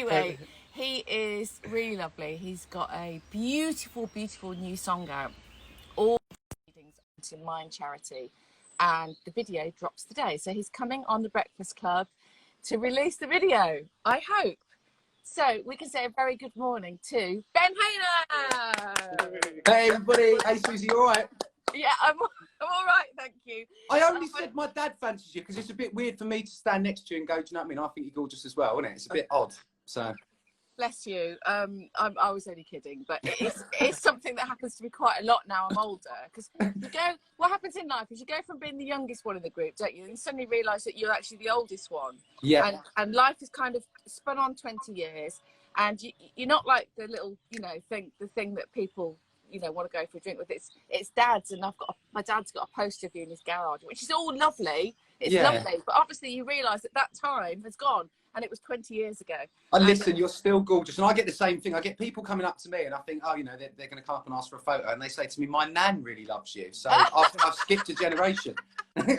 Anyway, he is really lovely. He's got a beautiful, beautiful new song out. All proceedings to Mind Charity, and the video drops today. So he's coming on the Breakfast Club to release the video, I hope. So we can say a very good morning to Ben Haenow. Hey everybody, hey Suzi, you all right? Yeah, I'm all right, thank you. I only said my dad fancies you because it's a bit weird for me to stand next to you and go, do you know what I mean? I think you're gorgeous as well, isn't it? It's a bit odd. So. Bless you. I was only kidding, but it's something that happens to me quite a lot now I'm older. Because you go, what happens in life is you go from being the youngest one in the group, don't you? And suddenly realise that you're actually the oldest one. Yeah. And life is kind of spun on 20 years, and you're not like the little, the thing that people, want to go for a drink with. It's dad's, and my dad's got a poster of you in his garage, which is all lovely. It's lovely, but obviously you realise that time has gone. And it was 20 years ago. And listen, you're still gorgeous. And I get the same thing. I get people coming up to me and I think, oh, they're going to come up and ask for a photo. And they say to me, my nan really loves you. So I've skipped a generation. Well,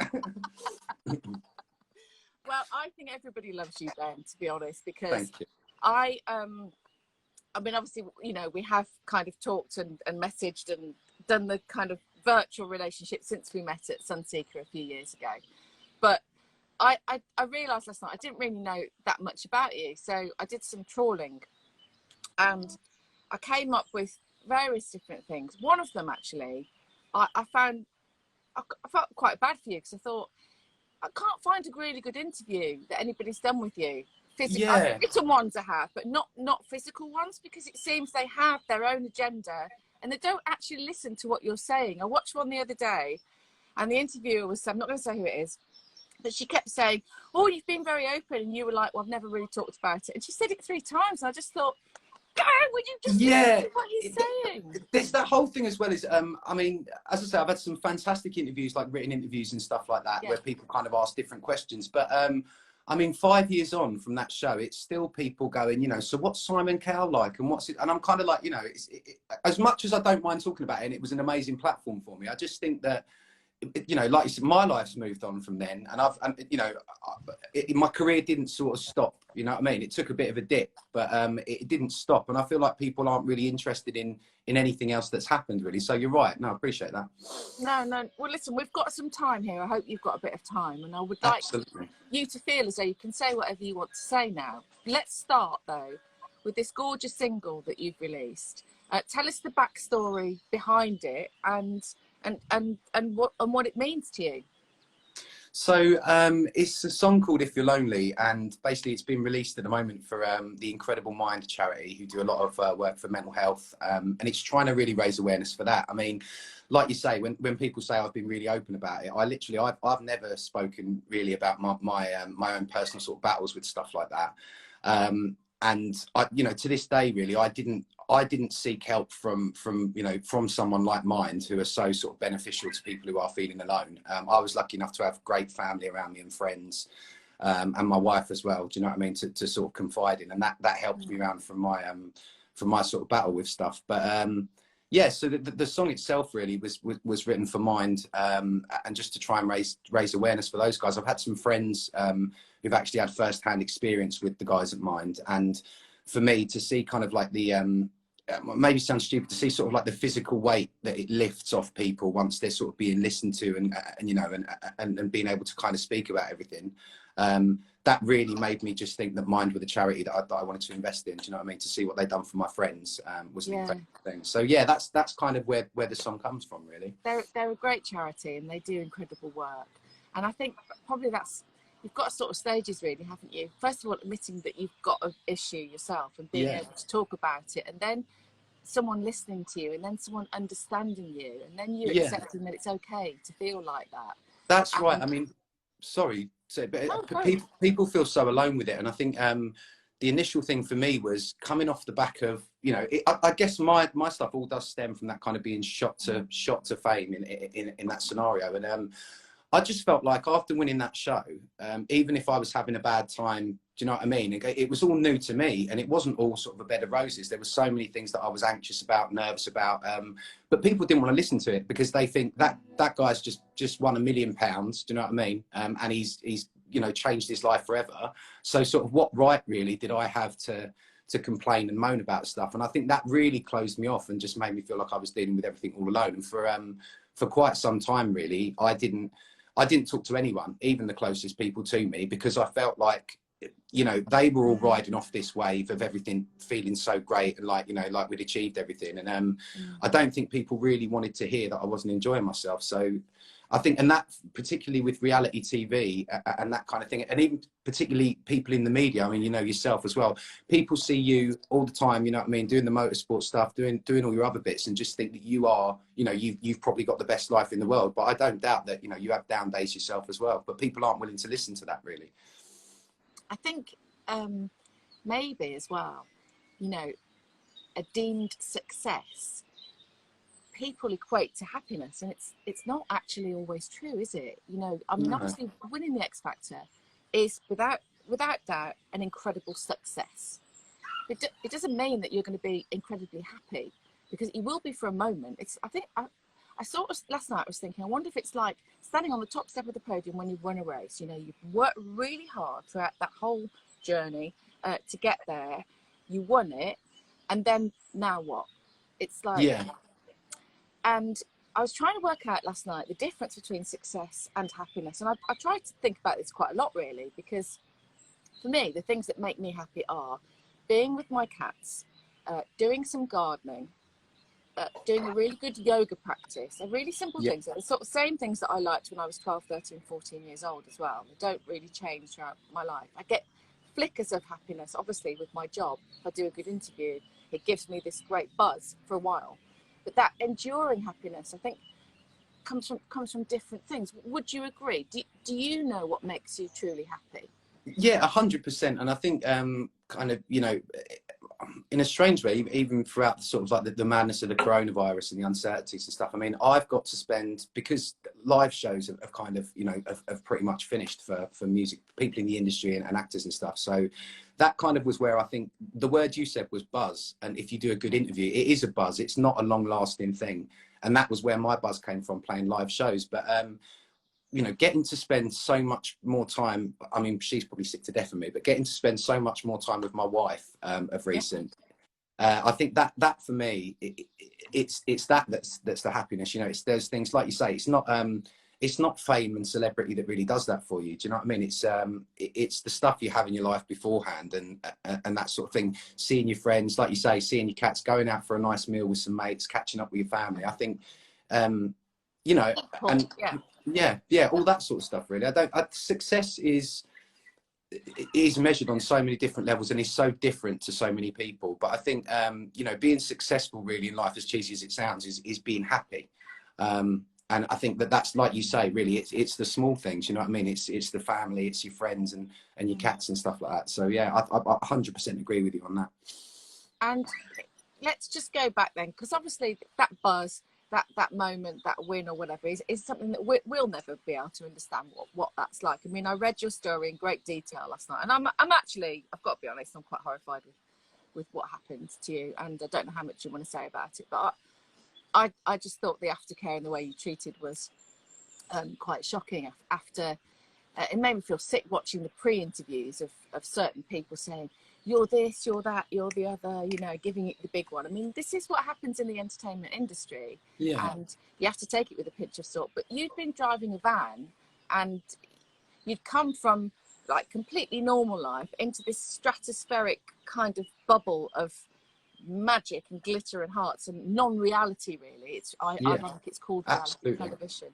I think everybody loves you, Ben, to be honest, because Thank you. I mean, obviously, we have kind of talked and messaged and done the kind of virtual relationship since we met at Sunseeker a few years ago. But I realised last night I didn't really know that much about you, so I did some trawling and I came up with various different things. One of them, actually, I felt quite bad for you because I thought I can't find a really good interview that anybody's done with you. Written ones I have, but not physical ones, because it seems they have their own agenda and they don't actually listen to what you're saying. I watched one the other day and the interviewer was, I'm not going to say who it is, but she kept saying, oh, you've been very open, and you were like, well, I've never really talked about it. And she said it 3 times, and I just thought, God, would you just listen to what he's saying? There's that whole thing as well is, I mean, as I say, I've had some fantastic interviews, like written interviews and stuff like that, where people kind of ask different questions. But I mean, 5 years on from that show, it's still people going, so what's Simon Cowell like, and what's it? And I'm kind of like, as much as I don't mind talking about it, and it was an amazing platform for me, I just think that, like you said, my life's moved on from then, and my career didn't sort of stop. You know what I mean? It took a bit of a dip, but it didn't stop. And I feel like people aren't really interested in anything else that's happened, really. So you're right. No, I appreciate that. No. Well, listen, we've got some time here. I hope you've got a bit of time, and I would like you to feel as though you can say whatever you want to say now. Let's start though with this gorgeous single that you've released. Tell us the backstory behind it and what it means to you. So it's a song called If You're Lonely, and basically it's been released at the moment for the Incredible Mind charity, who do a lot of work for mental health, and it's trying to really raise awareness for that. I mean, like you say, when people say I've been really open about it, I've never spoken really about my own personal sort of battles with stuff like that, and I, to this day, really, I didn't seek help from someone like Mind, who are so sort of beneficial to people who are feeling alone. I was lucky enough to have great family around me and friends, and my wife as well. Do you know what I mean? To sort of confide in, and that helped me around from my sort of battle with stuff. But yeah, so the song itself really was written for Mind, and just to try and raise awareness for those guys. I've had some friends who've actually had first-hand experience with the guys at Mind, and for me to see kind of like the maybe sounds stupid, to see sort of like the physical weight that it lifts off people once they're sort of being listened to and being able to kind of speak about everything, that really made me just think that Mind were the charity that I wanted to invest in. Do you know what I mean? To see what they'd done for my friends was an incredible thing. So yeah, that's kind of where the song comes from, really. They're a great charity and they do incredible work, and I think probably you've got sort of stages, really, haven't you? First of all, admitting that you've got an issue yourself and being able to talk about it, and then someone listening to you, and then someone understanding you, and then you accepting that it's okay to feel like that. That's right. I mean, sorry, but people feel so alone with it, and I think the initial thing for me was coming off the back of, I guess my stuff all does stem from that kind of being shot to fame in that scenario, and I just felt like after winning that show, even if I was having a bad time, do you know what I mean? It was all new to me, and it wasn't all sort of a bed of roses. There were so many things that I was anxious about, nervous about, but people didn't want to listen to it because they think that guy's just won £1 million. Do you know what I mean? And he's you know, changed his life forever. So sort of what right really did I have to complain and moan about stuff? And I think that really closed me off and just made me feel like I was dealing with everything all alone. And for quite some time really, I didn't talk to anyone, even the closest people to me, because I felt like, you know, they were all riding off this wave of everything feeling so great and like, you know, like we'd achieved everything. And I don't think people really wanted to hear that I wasn't enjoying myself. So I think, and that particularly with reality TV and that kind of thing, and even particularly people in the media, I mean, you know, yourself as well, people see you all the time, you know what I mean, doing the motorsport stuff, doing all your other bits, and just think that you are, you know, you've probably got the best life in the world. But I don't doubt that, you know, you have down days yourself as well, but people aren't willing to listen to that really. I think maybe as well, you know, a deemed success, people equate to happiness, and it's not actually always true, is it? You know, I mean, obviously winning the X Factor is without doubt an incredible success. It doesn't mean that you're going to be incredibly happy, because you will be for a moment. I think I sort of last night I was thinking, I wonder if it's like standing on the top step of the podium when you've run a race. You know, you've worked really hard throughout that whole journey to get there. You won it, and then now what? It's like, yeah. And I was trying to work out last night the difference between success and happiness. And I tried to think about this quite a lot, really, because for me, the things that make me happy are being with my cats, doing some gardening, doing a really good yoga practice. They're really simple things. They're the sort of same things that I liked when I was 12, 13, 14 years old as well. They don't really change throughout my life. I get flickers of happiness, obviously, with my job. If I do a good interview, it gives me this great buzz for a while. But that enduring happiness, I think, comes from different things. Would you agree? Do you know what makes you truly happy? Yeah, 100%. And I think kind of, you know, in a strange way, even throughout the sort of like the madness of the coronavirus and the uncertainties and stuff, I mean, I've got to spend, because live shows have kind of, you know, have pretty much finished for music people in the industry and actors and stuff. So that kind of was where I think the word you said was buzz. And if you do a good interview, it is a buzz. It's not a long lasting thing. And that was where my buzz came from, playing live shows. But you know, getting to spend so much more time, I mean, she's probably sick to death of me, but getting to spend so much more time with my wife of recent, I think that for me, it's that's the happiness. You know, it's those things, like you say, it's not fame and celebrity that really does that for you. Do you know what I mean? It's the stuff you have in your life beforehand and that sort of thing. Seeing your friends, like you say, seeing your cats, going out for a nice meal with some mates, catching up with your family. I think, you know, and yeah, all that sort of stuff. Really, success is measured on so many different levels and is so different to so many people. But I think, you know, being successful really in life, as cheesy as it sounds, is being happy. And I think that's, like you say, really, it's the small things, you know what I mean? It's the family, it's your friends and your cats and stuff like that. So yeah, I 100% agree with you on that. And let's just go back then, because obviously that buzz, that moment, that win or whatever is something that we'll never be able to understand what that's like. I mean, I read your story in great detail last night, and I'm actually, I've got to be honest, I'm quite horrified with what happened to you, and I don't know how much you want to say about it, but I just thought the aftercare and the way you treated was quite shocking. After it made me feel sick watching the pre-interviews of certain people saying, you're this, you're that, you're the other, you know, giving it the big one. I mean, this is what happens in the entertainment industry. Yeah. And you have to take it with a pinch of salt. But you'd been driving a van and you'd come from like completely normal life into this stratospheric kind of bubble of magic and glitter and hearts and non-reality, really. I think it's called reality television.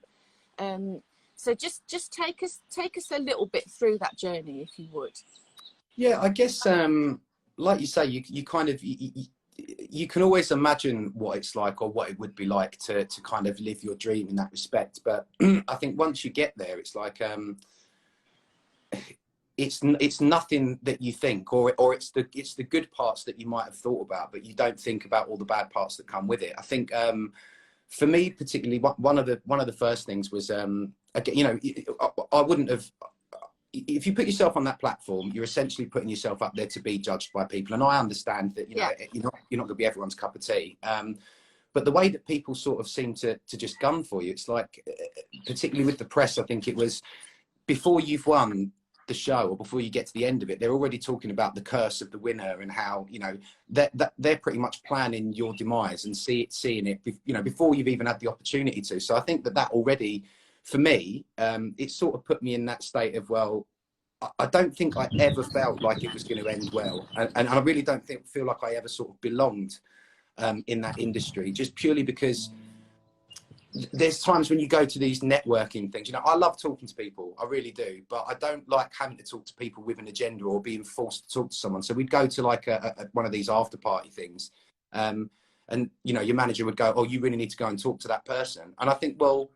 So just take us a little bit through that journey, if you would. Yeah, I guess, like you say, you kind of, you can always imagine what it's like or what it would be like to kind of live your dream in that respect. But I think once you get there, it's like, it's nothing that you think, or it's the good parts that you might have thought about, but you don't think about all the bad parts that come with it. I think, for me particularly, one of the first things was, you know, I wouldn't have. If you put yourself on that platform, you're essentially putting yourself up there to be judged by people. And I understand that, you know, you're not going to be everyone's cup of tea. But the way that people sort of seem to just gun for you, it's like, particularly with the press, I think it was before you've won, the show or before you get to the end of it, they're already talking about the curse of the winner and how, you know, that they're pretty much planning your demise and seeing it, you know, before you've even had the opportunity to. So I think that already, for me, it sort of put me in that state of, well, I don't think I ever felt like it was going to end well, and I really don't feel like I ever sort of belonged in that industry, just purely because there's times when you go to these networking things, you know, I love talking to people, I really do, but I don't like having to talk to people with an agenda or being forced to talk to someone. So we'd go to like one of these after party things, and you know, your manager would go, oh, you really need to go and talk to that person. And I think, well,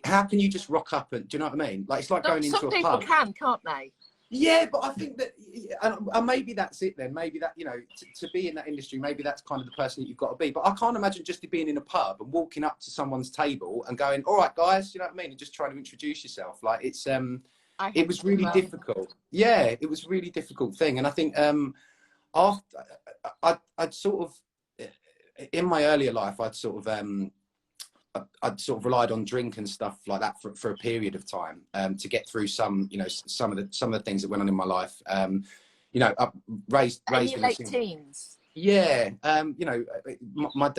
how can you just rock up and, do you know what I mean? Like, it's like going into a pub. Some people can't they? Yeah, but I think that, and maybe that's it then. Maybe that, you know, to be in that industry, maybe that's kind of the person that you've got to be. But I can't imagine just being in a pub and walking up to someone's table and going, all right, guys, you know what I mean? And just trying to introduce yourself. Like, it's, it was really difficult. Yeah, it was a really difficult thing. And I think after, I'd sort of, in my earlier life, I'd sort of relied on drink and stuff like that for a period of time to get through some, you know, some of the things that went on in my life. You know, raised in late teens. Yeah, you know, my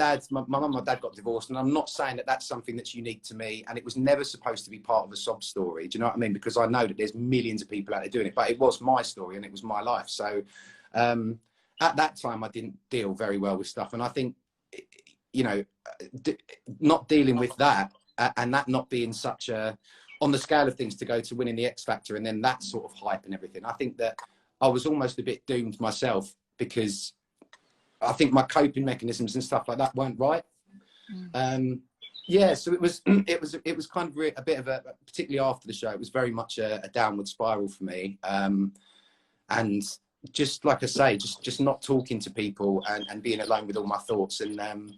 mum and my dad got divorced, and I'm not saying that that's something that's unique to me, and it was never supposed to be part of a sob story. Do you know what I mean? Because I know that there's millions of people out there doing it, but it was my story and it was my life. So at that time, I didn't deal very well with stuff, and I think, you know, not dealing with that and that not being such a, on the scale of things, to go to winning the X Factor and then that sort of hype and everything, I think that I was almost a bit doomed myself, because I think my coping mechanisms and stuff like that weren't right. Yeah, so it was kind of a bit of a, particularly after the show, it was very much a downward spiral for me. And just like I say, just not talking to people and being alone with all my thoughts. And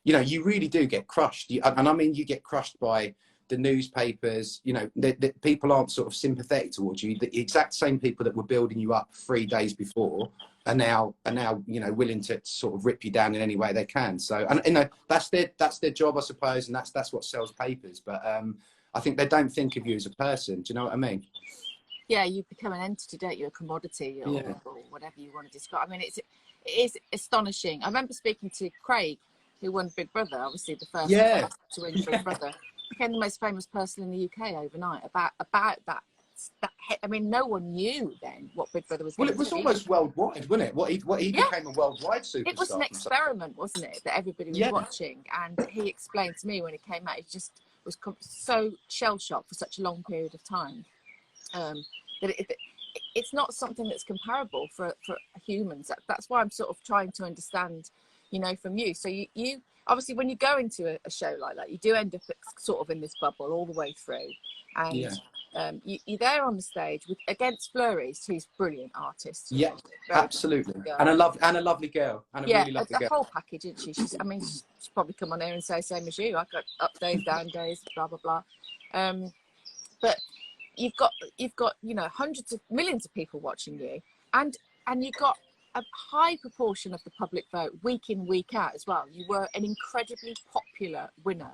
you know, you really do get crushed. And I mean, you get crushed by the newspapers. You know, the people aren't sort of sympathetic towards you. The exact same people that were building you up 3 days before are now, you know, willing to sort of rip you down in any way they can. So, and you know, that's their job, I suppose, and that's what sells papers. But I think they don't think of you as a person. Do you know what I mean? Yeah, you become an entity, don't you? A commodity, or, yeah, or whatever you want to describe. I mean, it is astonishing. I remember speaking to Craig, who won Big Brother, obviously the first to win Big Brother, became the most famous person in the UK overnight. About that. I mean, no one knew then what Big Brother was. Well, it was almost worldwide, wasn't it? What he became a worldwide superstar. It was an experiment, wasn't it, that everybody was watching? And he explained to me when it came out, he just was so shell shocked for such a long period of time. That it's not something that's comparable for humans. That's why I'm sort of trying to understand, you know, from you. So you obviously, when you go into a show like that, you do end up sort of in this bubble all the way through, and you're there on the stage against Fleury's, who's a brilliant artist. Yeah, absolutely, and a lovely girl, and a really lovely girl. The whole package, isn't she? She's probably come on here and say same as you. I've got up days, down days, blah blah blah. But you've got you know, hundreds of millions of people watching you, and you've got a high proportion of the public vote week in, week out as well. You were an incredibly popular winner,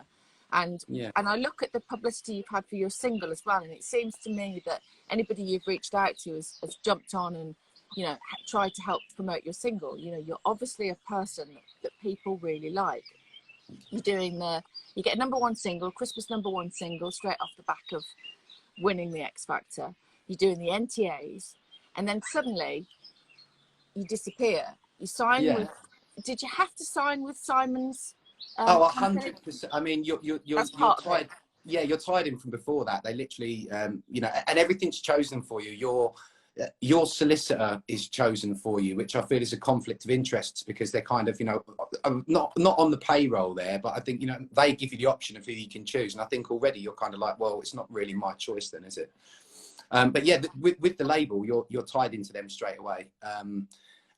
and I look at the publicity you've had for your single as well, and it seems to me that anybody you've reached out to has jumped on and, you know, tried to help promote your single. You know, you're obviously a person that people really like. You get a #1 single, Christmas #1 single, straight off the back of winning the X Factor. You're doing the NTAs, and then suddenly you disappear. You sign with. Did you have to sign with Simon's? 100%. I mean, you're tied. Yeah, you're tied in from before that. They literally, you know, and everything's chosen for you. Your solicitor is chosen for you, which I feel is a conflict of interests, because they're kind of, you know, not on the payroll there, but I think, you know, they give you the option of who you can choose. And I think already you're kind of like, well, it's not really my choice then, is it? But yeah, with the label, you're tied into them straight away.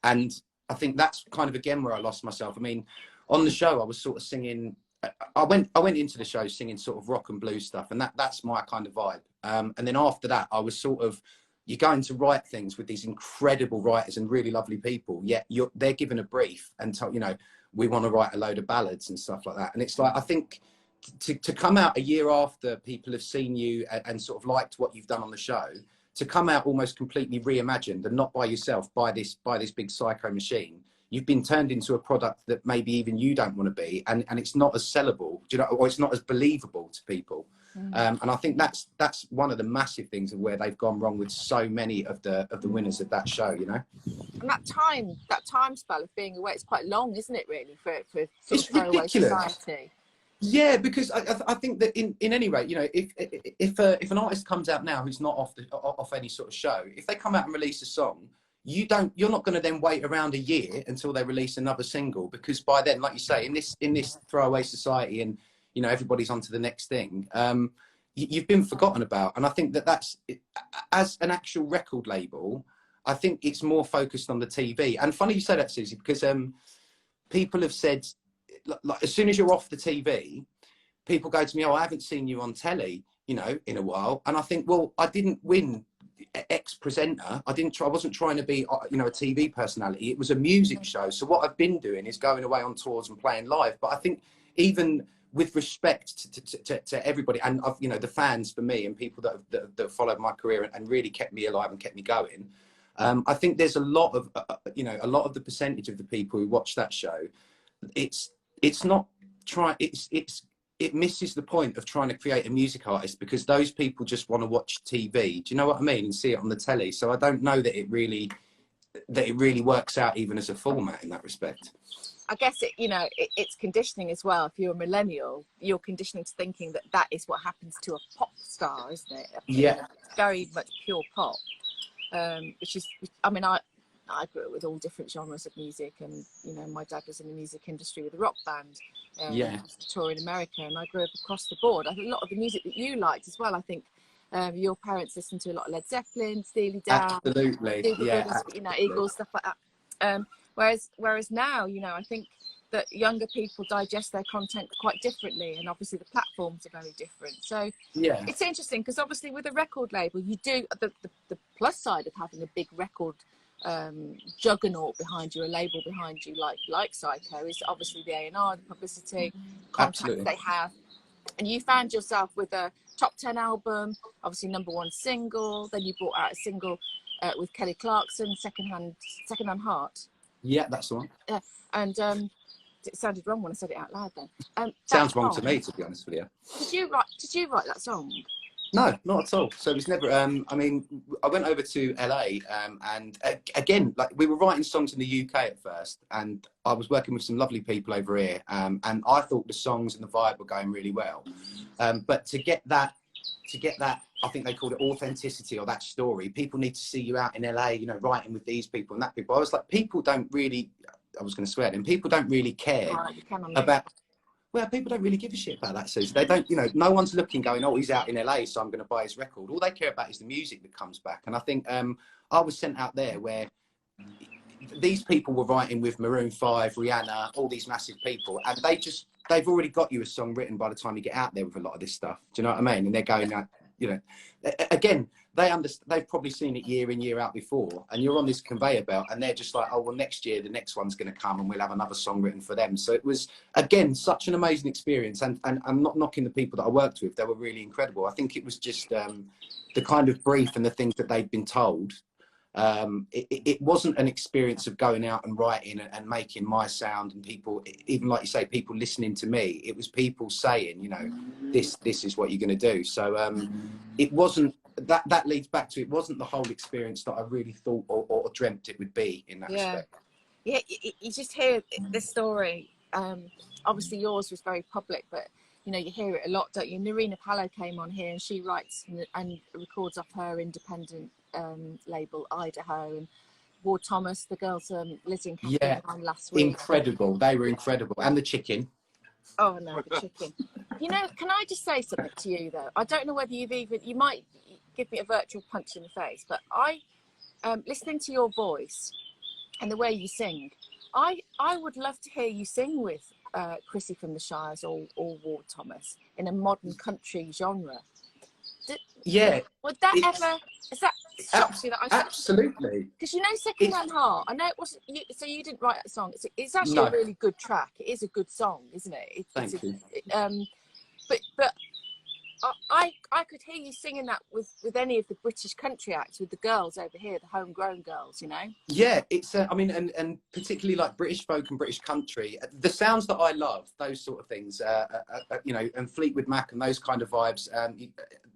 And I think that's kind of, again, where I lost myself. I mean, on the show, I was sort of singing, I went into the show singing sort of rock and blues stuff, and that's my kind of vibe. And then after that, I was sort of, you're going to write things with these incredible writers and really lovely people, yet they're given a brief and you know, we want to write a load of ballads and stuff like that. And it's like, I think to come out a year after people have seen you and sort of liked what you've done on the show, to come out almost completely reimagined and not by yourself, by this big psycho machine, you've been turned into a product that maybe even you don't want to be, and it's not as sellable, do you know, or it's not as believable to people. And I think that's one of the massive things of where they've gone wrong with so many of the winners of that show, you know. And that time spell of being away, it's quite long, isn't it, really, for sort It's of throwaway ridiculous. society? Yeah, because I think that in any rate, you know, if an artist comes out now who's not off any sort of show, if they come out and release a song, you're not going to then wait around a year until they release another single, because by then, like you say, in this throwaway society, and you know, everybody's on to the next thing, you've been forgotten about. And I think that's, as an actual record label, I think it's more focused on the TV. And funny you say that, Suzi, because people have said, like, as soon as you're off the TV, people go to me, oh, I haven't seen you on telly, you know, in a while. And I think, well, I didn't win X presenter. I wasn't trying to be, you know, a TV personality. It was a music show. So what I've been doing is going away on tours and playing live. But I think even with respect to everybody, and you know, the fans for me and people that followed my career and really kept me alive and kept me going, I think there's a lot of, you know, a lot of the percentage of the people who watch that show, it's not trying, it misses the point of trying to create a music artist, because those people just want to watch TV. Do you know what I mean? And see it on the telly. So I don't know that it really works out even as a format in that respect. I guess it's conditioning as well. If you're a millennial, you're conditioning to thinking that is what happens to a pop star, isn't it? Yeah. It's very much pure pop, which is, I mean, I grew up with all different genres of music, and you know, my dad was in the music industry with a rock band, tour in America, and I grew up across the board. I think a lot of the music that you liked as well, I think your parents listened to a lot of Led Zeppelin, Steely Dan, absolutely, yeah, Brothers, you know, Eagles, stuff like that. Whereas now, you know, I think that younger people digest their content quite differently, and obviously the platforms are very different. So yeah, it's interesting, because obviously with a record label, you do the plus side of having a big record juggernaut behind you, a label behind you, like Psycho, is obviously the A&R, the publicity, contacts they have. And you found yourself with a top 10 album, obviously #1 single, then you brought out a single with Kelly Clarkson, Secondhand Heart. Yeah, that's the one. Yeah, and it sounded wrong when I said it out loud then. Sounds wrong to me, to be honest with you. Did you write that song? No, not at all. So it was never, I mean, I went over to LA and again, like, we were writing songs in the UK at first, and I was working with some lovely people over here, and I thought the songs and the vibe were going really well. But to get that, I think they called it authenticity, or that story. People need to see you out in LA, you know, writing with these people and that people. I was like, people don't really, I was going to swear at them, people don't really care about, well, people don't really give a shit about that, Suzi. They don't, you know, no one's looking going, oh, he's out in LA, so I'm going to buy his record. All they care about is the music that comes back. And I think I was sent out there where these people were writing with Maroon 5, Rihanna, all these massive people, and they've already got you a song written by the time you get out there with a lot of this stuff. Do you know what I mean? And they're going out, you know, again, they've probably seen it year in, year out before, and you're on this conveyor belt, and they're just like, oh, well, next year the next one's going to come and we'll have another song written for them. So it was, again, such an amazing experience, and I'm not knocking the people that I worked with. They were really incredible. I think it was just the kind of brief and the things that they'd been told. It wasn't an experience of going out and writing and making my sound, and people, even like you say, people listening to me. It was people saying, you know, this is what you're going to do. So it wasn't, that leads back to, it wasn't the whole experience that I really thought or dreamt it would be in that respect. Yeah, you just hear the story. Obviously yours was very public, but you know, you hear it a lot, don't you? Narina Palo came on here, and she writes and records off her independent label Idaho, and Ward Thomas, the girls, Lizzie and Catherine, on last week. Incredible. They were incredible. And the chicken. Oh no, the chicken. You know, can I just say something to you though? I don't know whether you might give me a virtual punch in the face, but I, listening to your voice and the way you sing, I would love to hear you sing with Chrissy from the Shires or Ward Thomas in a modern country genre. Would that ever, is that shocked you that I absolutely? Because you know, Secondhand Heart, I know it wasn't you, so you didn't write that song. It's actually a really good track. It is a good song, isn't it? Thank you. But I could hear you singing that with any of the British country acts, with the girls over here, the homegrown girls, you know. Yeah, it's I mean, and particularly like British folk and British country, the sounds that I love, those sort of things, you know, and Fleetwood Mac and those kind of vibes,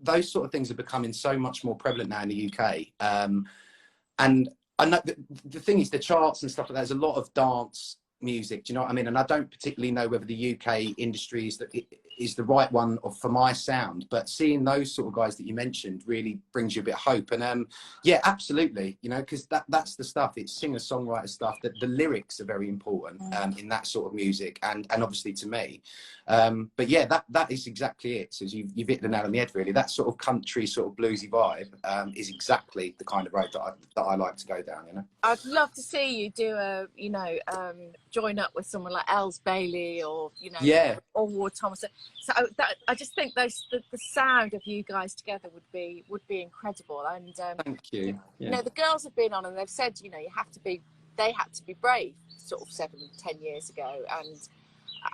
those sort of things are becoming so much more prevalent now in the UK. And I know the thing is, the charts and stuff like that, there's a lot of dance music, do you know what I mean? And I don't particularly know whether the UK industry is the right one for my sound, but seeing those sort of guys that you mentioned really brings you a bit of hope. And yeah, absolutely, you know, because that's the stuff. It's singer-songwriter stuff. That the lyrics are very important in that sort of music, and obviously to me. But yeah, that is exactly it. So you've hit the nail on the head, really. That sort of country, sort of bluesy vibe is exactly the kind of road that I like to go down, you know. I'd love to see you do a, you know, join up with someone like Els Bailey, or, you know, yeah, or Ward Thomas. So I just think the sound of you guys together would be incredible. And thank you. You know, the girls have been on and they've said, you know, they had to be brave sort of 7-10 years ago. And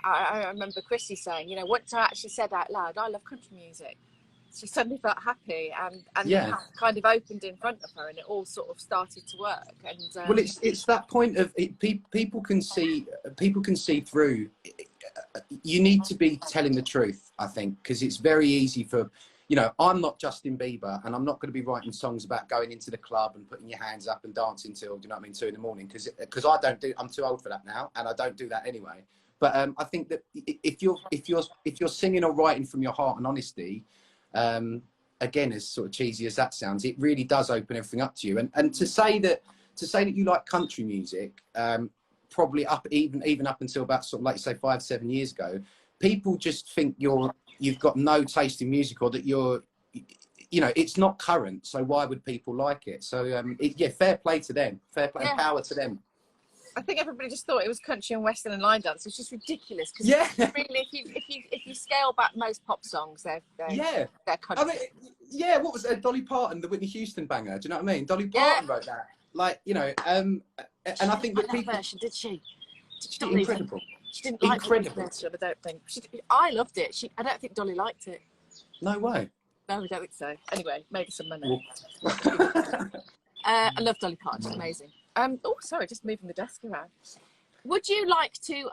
I remember Chrissy saying, you know, once I actually said out loud, I love country music, she suddenly felt happy, and yeah, the path kind of opened in front of her, and it all sort of started to work. And well, it's that point of people can see through. You need to be telling the truth, I think, because it's very easy for, you know, I'm not Justin Bieber, and I'm not going to be writing songs about going into the club and putting your hands up and dancing till, you know what I mean, 2 a.m, because I'm too old for that now, and I don't do that anyway. But I think that if you're singing or writing from your heart and honesty, again, as sort of cheesy as that sounds, it really does open everything up to you. And to say that you like country music, probably even up until about sort of, like, say, 5-7 years ago, people just think you've got no taste in music, or that you're, you know, it's not current, so why would people like it? So yeah, fair play to them, fair play, and power to them. I think everybody just thought it was country and western and line dance, which is ridiculous. Because really, if you scale back most pop songs, they're country. I mean, yeah, what was Dolly Parton, the Whitney Houston banger? Do you know what I mean? Dolly Parton wrote that. Like, you know, and I think that people. Version, did she? Incredible. She didn't like the version, I don't think. I loved it. I don't think Dolly liked it. No way. No, I don't think so. Anyway, made her some money. I love Dolly Parton. She's amazing. Oh, sorry, just moving the desk around. Would you like to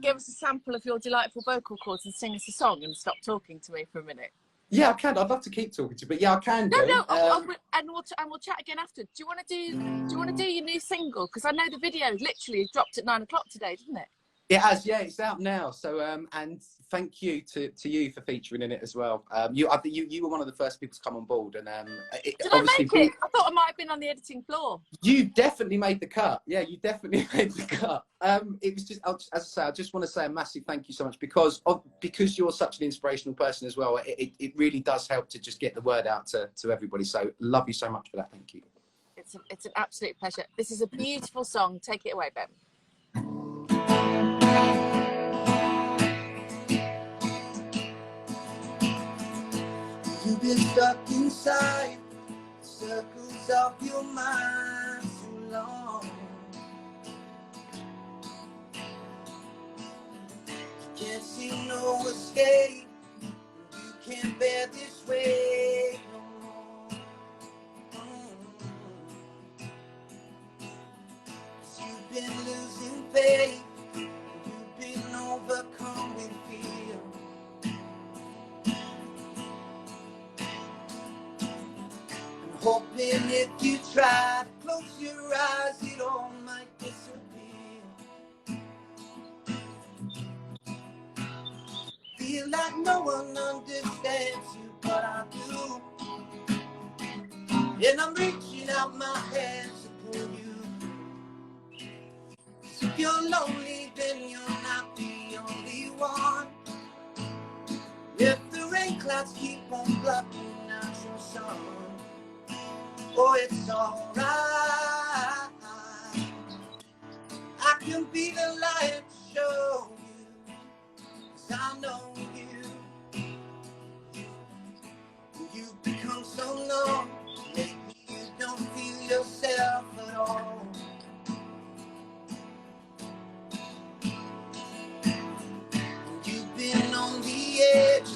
give us a sample of your delightful vocal cords and sing us a song and stop talking to me for a minute? Yeah, I can. I'd love to keep talking to you, but yeah, I can. No, and we'll chat again after. Do you want to do your new single? Because I know the video literally dropped at 9 o'clock today, didn't it? It has, yeah. It's out now. So, and thank you to you for featuring in it as well. You were one of the first people to come on board, and did I make it? I thought I might have been on the editing floor. You definitely made the cut. Yeah, you definitely made the cut. It was just, as I say, I just want to say a massive thank you so much because you're such an inspirational person as well. It really does help to just get the word out to everybody. So, love you so much for that. Thank you. It's an absolute pleasure. This is a beautiful song. Take it away, Ben. You've been stuck inside the circles of your mind so long. You can't see no escape. You can't bear this weight no more. 'Cause you've been losing faith. You've been overcome with fear. Hoping if you try to close your eyes, it all might disappear. Feel like no one understands you, but I do. And I'm reaching out my hands to pull you. If you're lonely, then you're not the only one. If the rain clouds keep on blocking out your sun, oh, it's alright. I can be the light to show you, 'cause I know you. You've become so numb, maybe you don't feel yourself at all. You've been on the edge.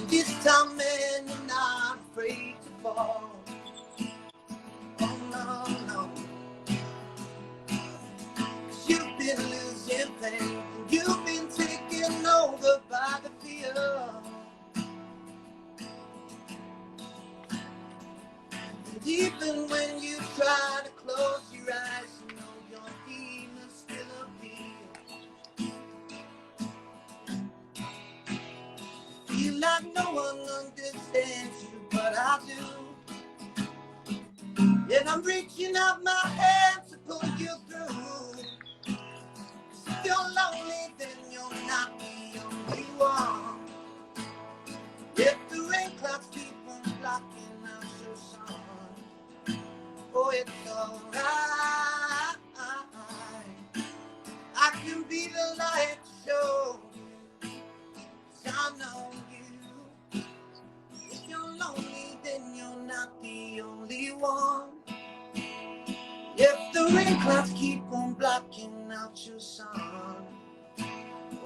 clouds keep on blocking out your sun.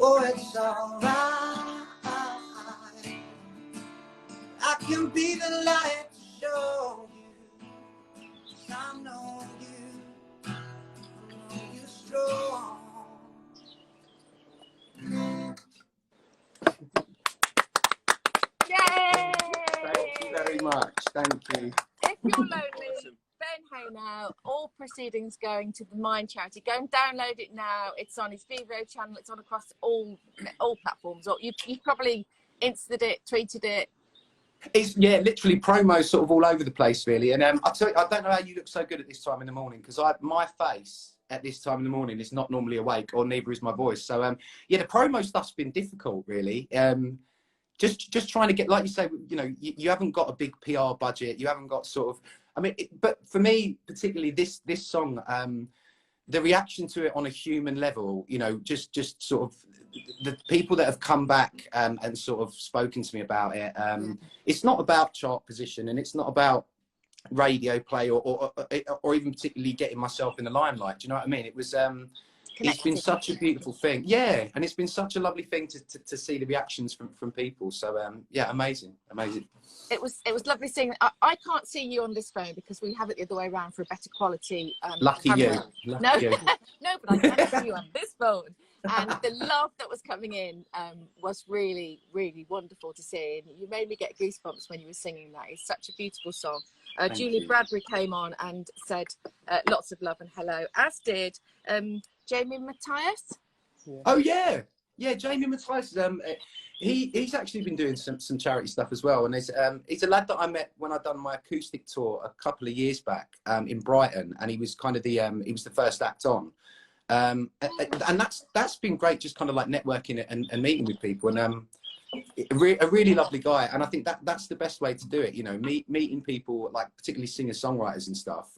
Oh, it's alright. I can be the light to show you. 'Cause I know you're strong. Yay! Thank you very much. Thank you. If you're lonely, Ben Haenow, all proceedings going to the Mind charity. Go and download it now. It's on his Vivo channel. It's on across all platforms. Or you've probably insted it, tweeted it. It's literally promos sort of all over the place, really. And I tell you, I don't know how you look so good at this time in the morning, because my face at this time in the morning is not normally awake, or neither is my voice. So the promo stuff's been difficult, really. Just trying to get, like you say, you haven't got a big PR budget. You haven't got sort of, but for me particularly, this song, the reaction to it on a human level, just sort of the people that have come back and sort of spoken to me about it. It's not about chart position, and it's not about radio play or even particularly getting myself in the limelight. Do you know what I mean? It was it's been such a beautiful thing, and it's been such a lovely thing to see the reactions from people. So amazing. It was lovely seeing. I can't see you on this phone because we have it the other way around for a better quality. Lucky camera. you. No, but I can see you on this phone. And the love that was coming in was really, really wonderful to see. And you made me get goosebumps when you were singing that. It's such a beautiful song. Julie Bradbury came on and said lots of love and hello, as did Jamie Matthias. Oh yeah, Jamie Matthias. He's actually been doing some charity stuff as well, and he's a lad that I met when I'd done my acoustic tour a couple of years back in Brighton, and he was kind of he was the first act on. And that's been great, just kind of like networking and meeting with people, and a really lovely guy. And I think that's the best way to do it, meeting people, like particularly singer songwriters and stuff,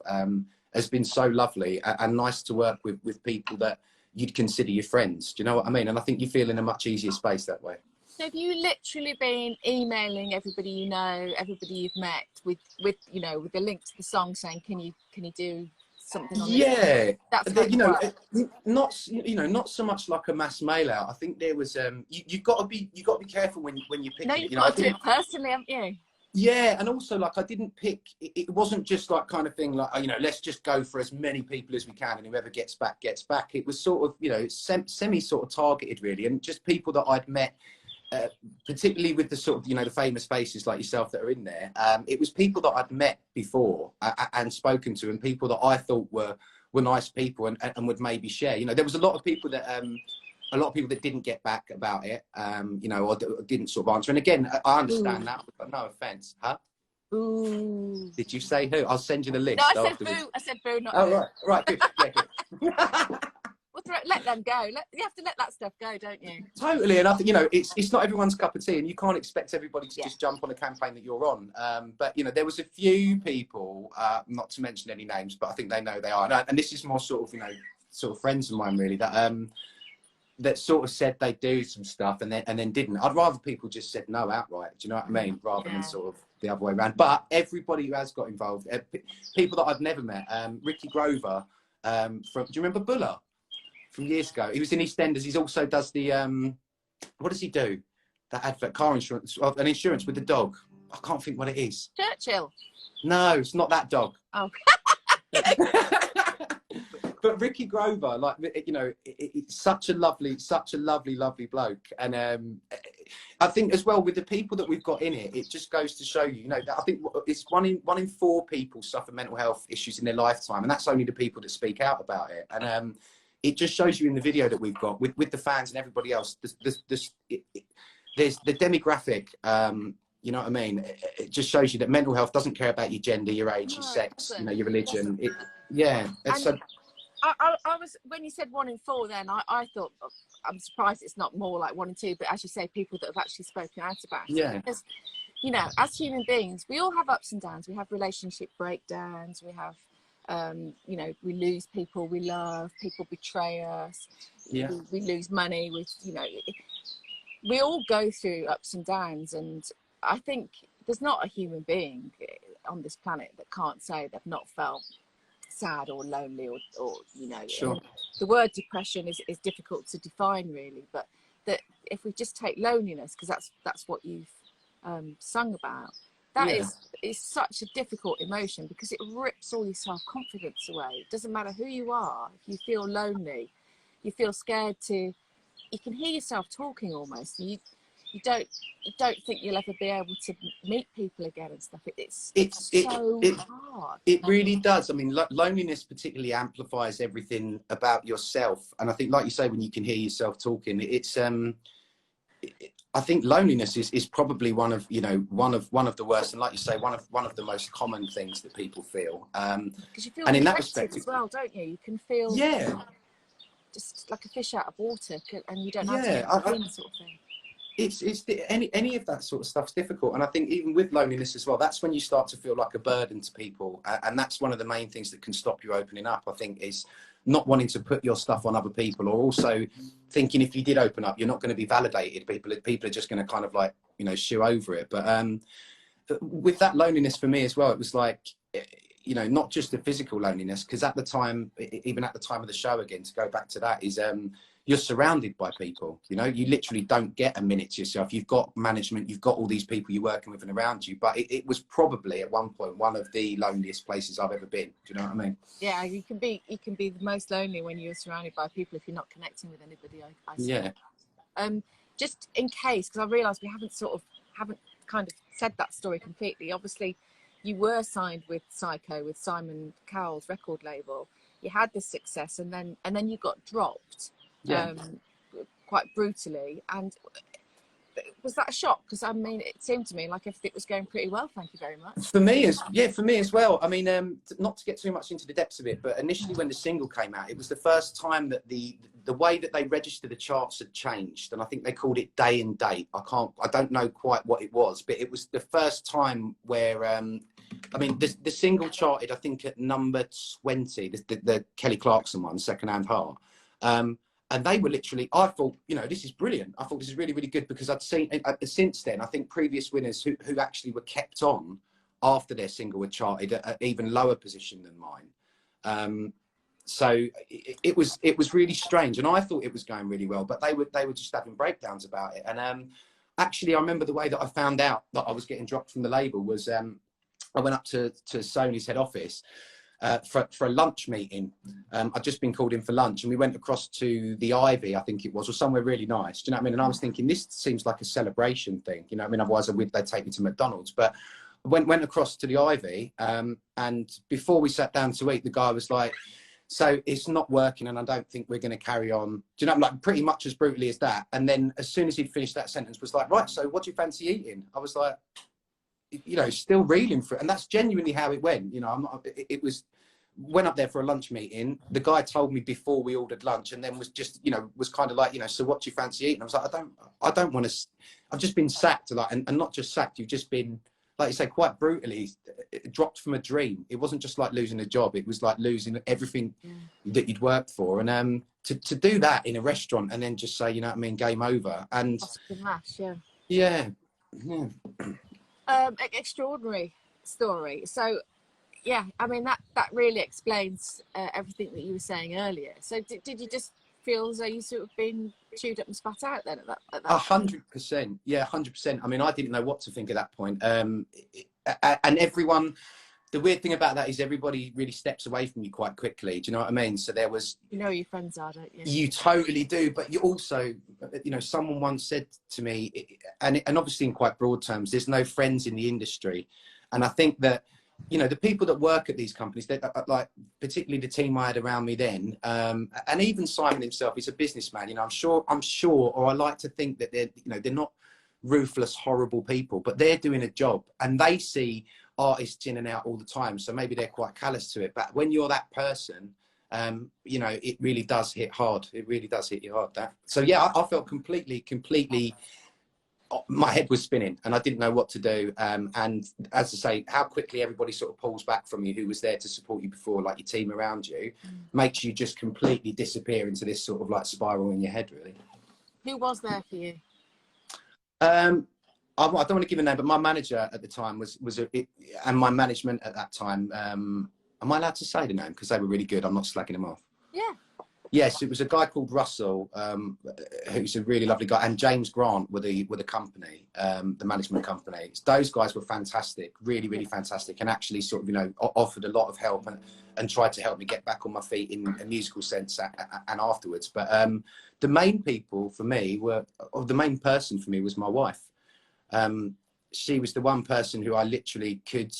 has been so lovely and nice to work with people that you'd consider your friends. Do you know what I mean? And I think you feel in a much easier space that way. So have you literally been emailing everybody you know, everybody you've met with the link to the song, saying can you do something on this? That's not so much like a mass mail out. I think there was you've got to be careful when you're picking. No, you've got to do it personally, haven't you? Yeah, and also like I didn't pick. It wasn't just like kind of thing like let's just go for as many people as we can, and whoever gets back gets back. It was sort of semi sort of targeted really, and just people that I'd met. Particularly with the sort of the famous faces like yourself that are in there, it was people that I'd met before and spoken to, and people that I thought were nice people and would maybe share. There was a lot of people that didn't get back about it, or didn't sort of answer. And again, I understand that, but no offence, huh? Ooh. Did you say who? I'll send you the list. No, I said boo. I said boo, not boo. Right, good. Yeah, good. Let them go. You have to let that stuff go, don't you? Totally, and I think it's not everyone's cup of tea, and you can't expect everybody to just jump on a campaign that you're on. But there was a few people, not to mention any names, but I think they know they are, and this is more sort of friends of mine really that sort of said they do some stuff and then didn't. I'd rather people just said no outright. Do you know what I mean? Rather than sort of the other way around. But everybody who has got involved, people that I've never met, Ricky Grover do you remember Buller? From years ago, he was in EastEnders. He also does the what does he do? That advert, car insurance, an insurance with the dog. I can't think what it is. Churchill. No, it's not that dog. Oh. But Ricky Grover, like it's such a lovely bloke, and I think as well with the people that we've got in it just goes to show you, that I think it's one in 4 people suffer mental health issues in their lifetime, and that's only the people that speak out about it, and it just shows you in the video that we've got with the fans and everybody else. There's the demographic. You know what I mean? It just shows you that mental health doesn't care about your gender, your age, your sex, your religion. I was, when you said 1 in 4, then I thought, I'm surprised it's not more like 1 in 2. But as you say, people that have actually spoken out about it. Yeah. Because as human beings, we all have ups and downs. We have relationship breakdowns. We have. We lose people we love, people betray us, we lose money, we all go through ups and downs, and I think there's not a human being on this planet that can't say they've not felt sad or lonely or you know. Sure. The word depression is difficult to define really, but that if we just take loneliness, because that's what you've sung about, that is such a difficult emotion, because it rips all your self-confidence away. It doesn't matter who you are. If you feel lonely, you feel scared to, you can hear yourself talking almost. You don't think you'll ever be able to meet people again and stuff. It's so hard. It really does. I mean, loneliness particularly amplifies everything about yourself. And I think, like you say, when you can hear yourself talking, it's I think loneliness is probably one of the worst, and like you say, one of the most common things that people feel. Because you feel and in that rejected respect as well, don't you? You can feel just like a fish out of water, and you don't have to get between, sort of thing. Any of that sort of stuff's difficult, and I think even with loneliness as well, that's when you start to feel like a burden to people, and that's one of the main things that can stop you opening up, I think, is not wanting to put your stuff on other people, or also thinking if you did open up, you're not going to be validated. People are just going to kind of like, you know, shoo over it. But with that loneliness for me as well, it was like, you know, not just the physical loneliness, because at the time, even at the time of the show, again, to go back to that, is you're surrounded by people. You know, you literally don't get a minute to yourself. You've got management, you've got all these people you're working with and around you. But it was probably at one point one of the loneliest places I've ever been. Do you know what I mean? Yeah, you can be the most lonely when you're surrounded by people if you're not connecting with anybody. I see. Yeah. Just in case, because I realised we haven't kind of said that story completely. Obviously, you were signed with Psycho, with Simon Cowell's record label. You had this success, and then you got dropped. Yeah. Quite brutally. And was that a shock? Because I mean, it seemed to me like everything was going pretty well, thank you very much. For me as well. I mean, not to get too much into the depths of it, but initially when the single came out, it was the first time that the way that they registered the charts had changed, and I think they called it day and date. I don't know quite what it was, but it was the first time where I mean, the single charted, I think, at number 20, the Kelly Clarkson one, Secondhand Heart. And they were literally, I thought, you know, this is brilliant. I thought this is really, really good, because I'd seen, since then, I think previous winners who actually were kept on after their single had charted at an even lower position than mine. So it was really strange, and I thought it was going really well, but they were just having breakdowns about it. And actually, I remember the way that I found out that I was getting dropped from the label was I went up to Sony's head office for a lunch meeting. I'd just been called in for lunch, and we went across to the Ivy, I think it was, or somewhere really nice. Do you know what I mean? And I was thinking, this seems like a celebration thing. You know what I mean? Otherwise, they'd take me to McDonald's. But I went across to the Ivy, and before we sat down to eat, the guy was like, so it's not working, and I don't think we're going to carry on. Do you know, like pretty much as brutally as that. And then as soon as he'd finished that sentence, was like, right, so what do you fancy eating? I was like, you know, still reeling for it. And that's genuinely how it went. You know, went up there for a lunch meeting. The guy told me before we ordered lunch, and then was just, you know, was kind of like, you know, so what do you fancy eating? I was like, I don't want to, I've just been sacked, like, and not just sacked, you've just been, like you say, quite brutally dropped from a dream. It wasn't just like losing a job, it was like losing everything that you'd worked for. And to do that in a restaurant and then just say, you know what I mean, game over. And yeah. Extraordinary story. So yeah, I mean, that really explains everything that you were saying earlier. So did you just feel as though you sort of been chewed up and spat out then at that 100%. Yeah, 100%. I mean, I didn't know what to think at that point. And everyone, the weird thing about that is everybody really steps away from you quite quickly. Do you know what I mean? So there was, you know, your friends are, don't you? You totally do. But you also, you know, someone once said to me, and obviously in quite broad terms, there's no friends in the industry. And I think that, you know, the people that work at these companies, like particularly the team I had around me then, and even Simon himself, he's a businessman. You know, I'm sure, or I like to think that they're, you know, they're not ruthless, horrible people, but they're doing a job, and they see artists in and out all the time. So maybe they're quite callous to it. But when you're that person, you know, it really does hit hard. It really does hit you hard. That. So yeah, I felt completely. My head was spinning and I didn't know what to do. And as I say, how quickly everybody sort of pulls back from you who was there to support you before, like your team around you, makes you just completely disappear into this sort of like spiral in your head, really. Who was there for you? I don't want to give a name, but my manager at the time and my management at that time Am I allowed to say the name? Because they were really good. I'm not slacking them off. Yeah. Yes, it was a guy called Russell, who's a really lovely guy, and James Grant were the company, the management company. Those guys were fantastic, really, really fantastic, and actually sort of, you know, offered a lot of help and tried to help me get back on my feet in a musical sense and afterwards. But the main people for me were, or the main person for me was my wife. She was the one person who I literally could.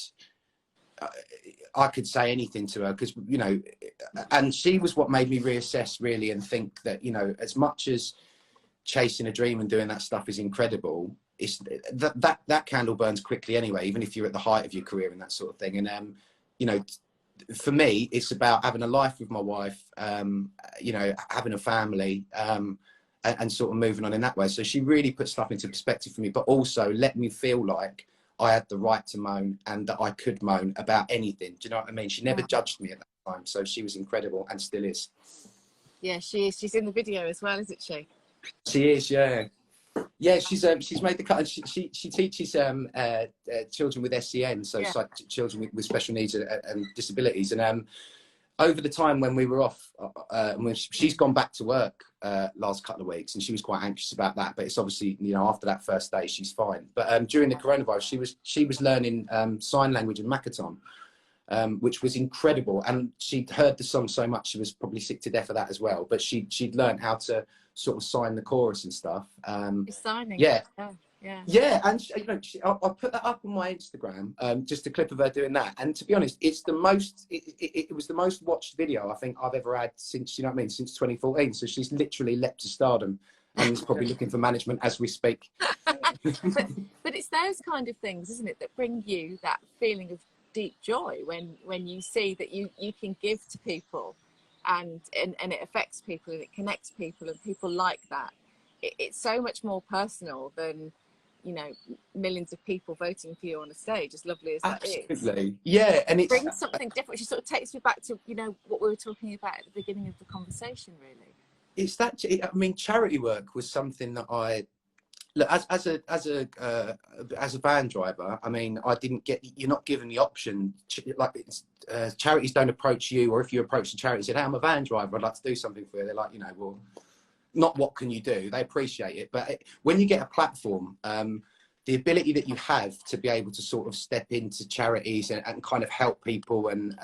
I could say anything to her because, you know, and she was what made me reassess really and think that, you know, as much as chasing a dream and doing that stuff is incredible, it's that candle burns quickly anyway, even if you're at the height of your career and that sort of thing. And you know, for me, it's about having a life with my wife, you know, having a family, and sort of moving on in that way. So she really put stuff into perspective for me, but also let me feel like I had the right to moan and that I could moan about anything. Do you know what I mean? She never judged me at that time. So she was incredible and still is. Yeah, she is. She's in the video as well, isn't she? She is, yeah. Yeah, she's made the cut. She teaches children with SEN, so children with special needs and disabilities. And over the time when we were off, she's gone back to work last couple of weeks, and she was quite anxious about that. But it's obviously, you know, after that first day, she's fine. But during the coronavirus, she was learning sign language and Makaton, which was incredible. And she'd heard the song so much, she was probably sick to death of that as well. But she'd learned how to sort of sign the chorus and stuff. Signing. Yeah. Yeah, and you know, I put that up on my Instagram, just a clip of her doing that. And to be honest, it's the most. It was the most watched video I think I've ever had since, you know what I mean, since 2014. So she's literally leapt to stardom, and is probably looking for management as we speak. but it's those kind of things, isn't it, that bring you that feeling of deep joy when you see that you can give to people, and it affects people and it connects people and people like that. It's so much more personal than, you know, millions of people voting for you on a stage, as lovely as that is. Absolutely. Yeah, and it brings something different. She sort of takes me back to, you know, what we were talking about at the beginning of the conversation, really. It's that, I mean, charity work was something that I look, as a van driver. I mean, you're not given the option, like, charities don't approach you, or if you approach the charity and say, hey, I'm a van driver, I'd like to do something for you, they're like, you know, well, not what can you do? They appreciate it. But when you get a platform, the ability that you have to be able to sort of step into charities and kind of help people, and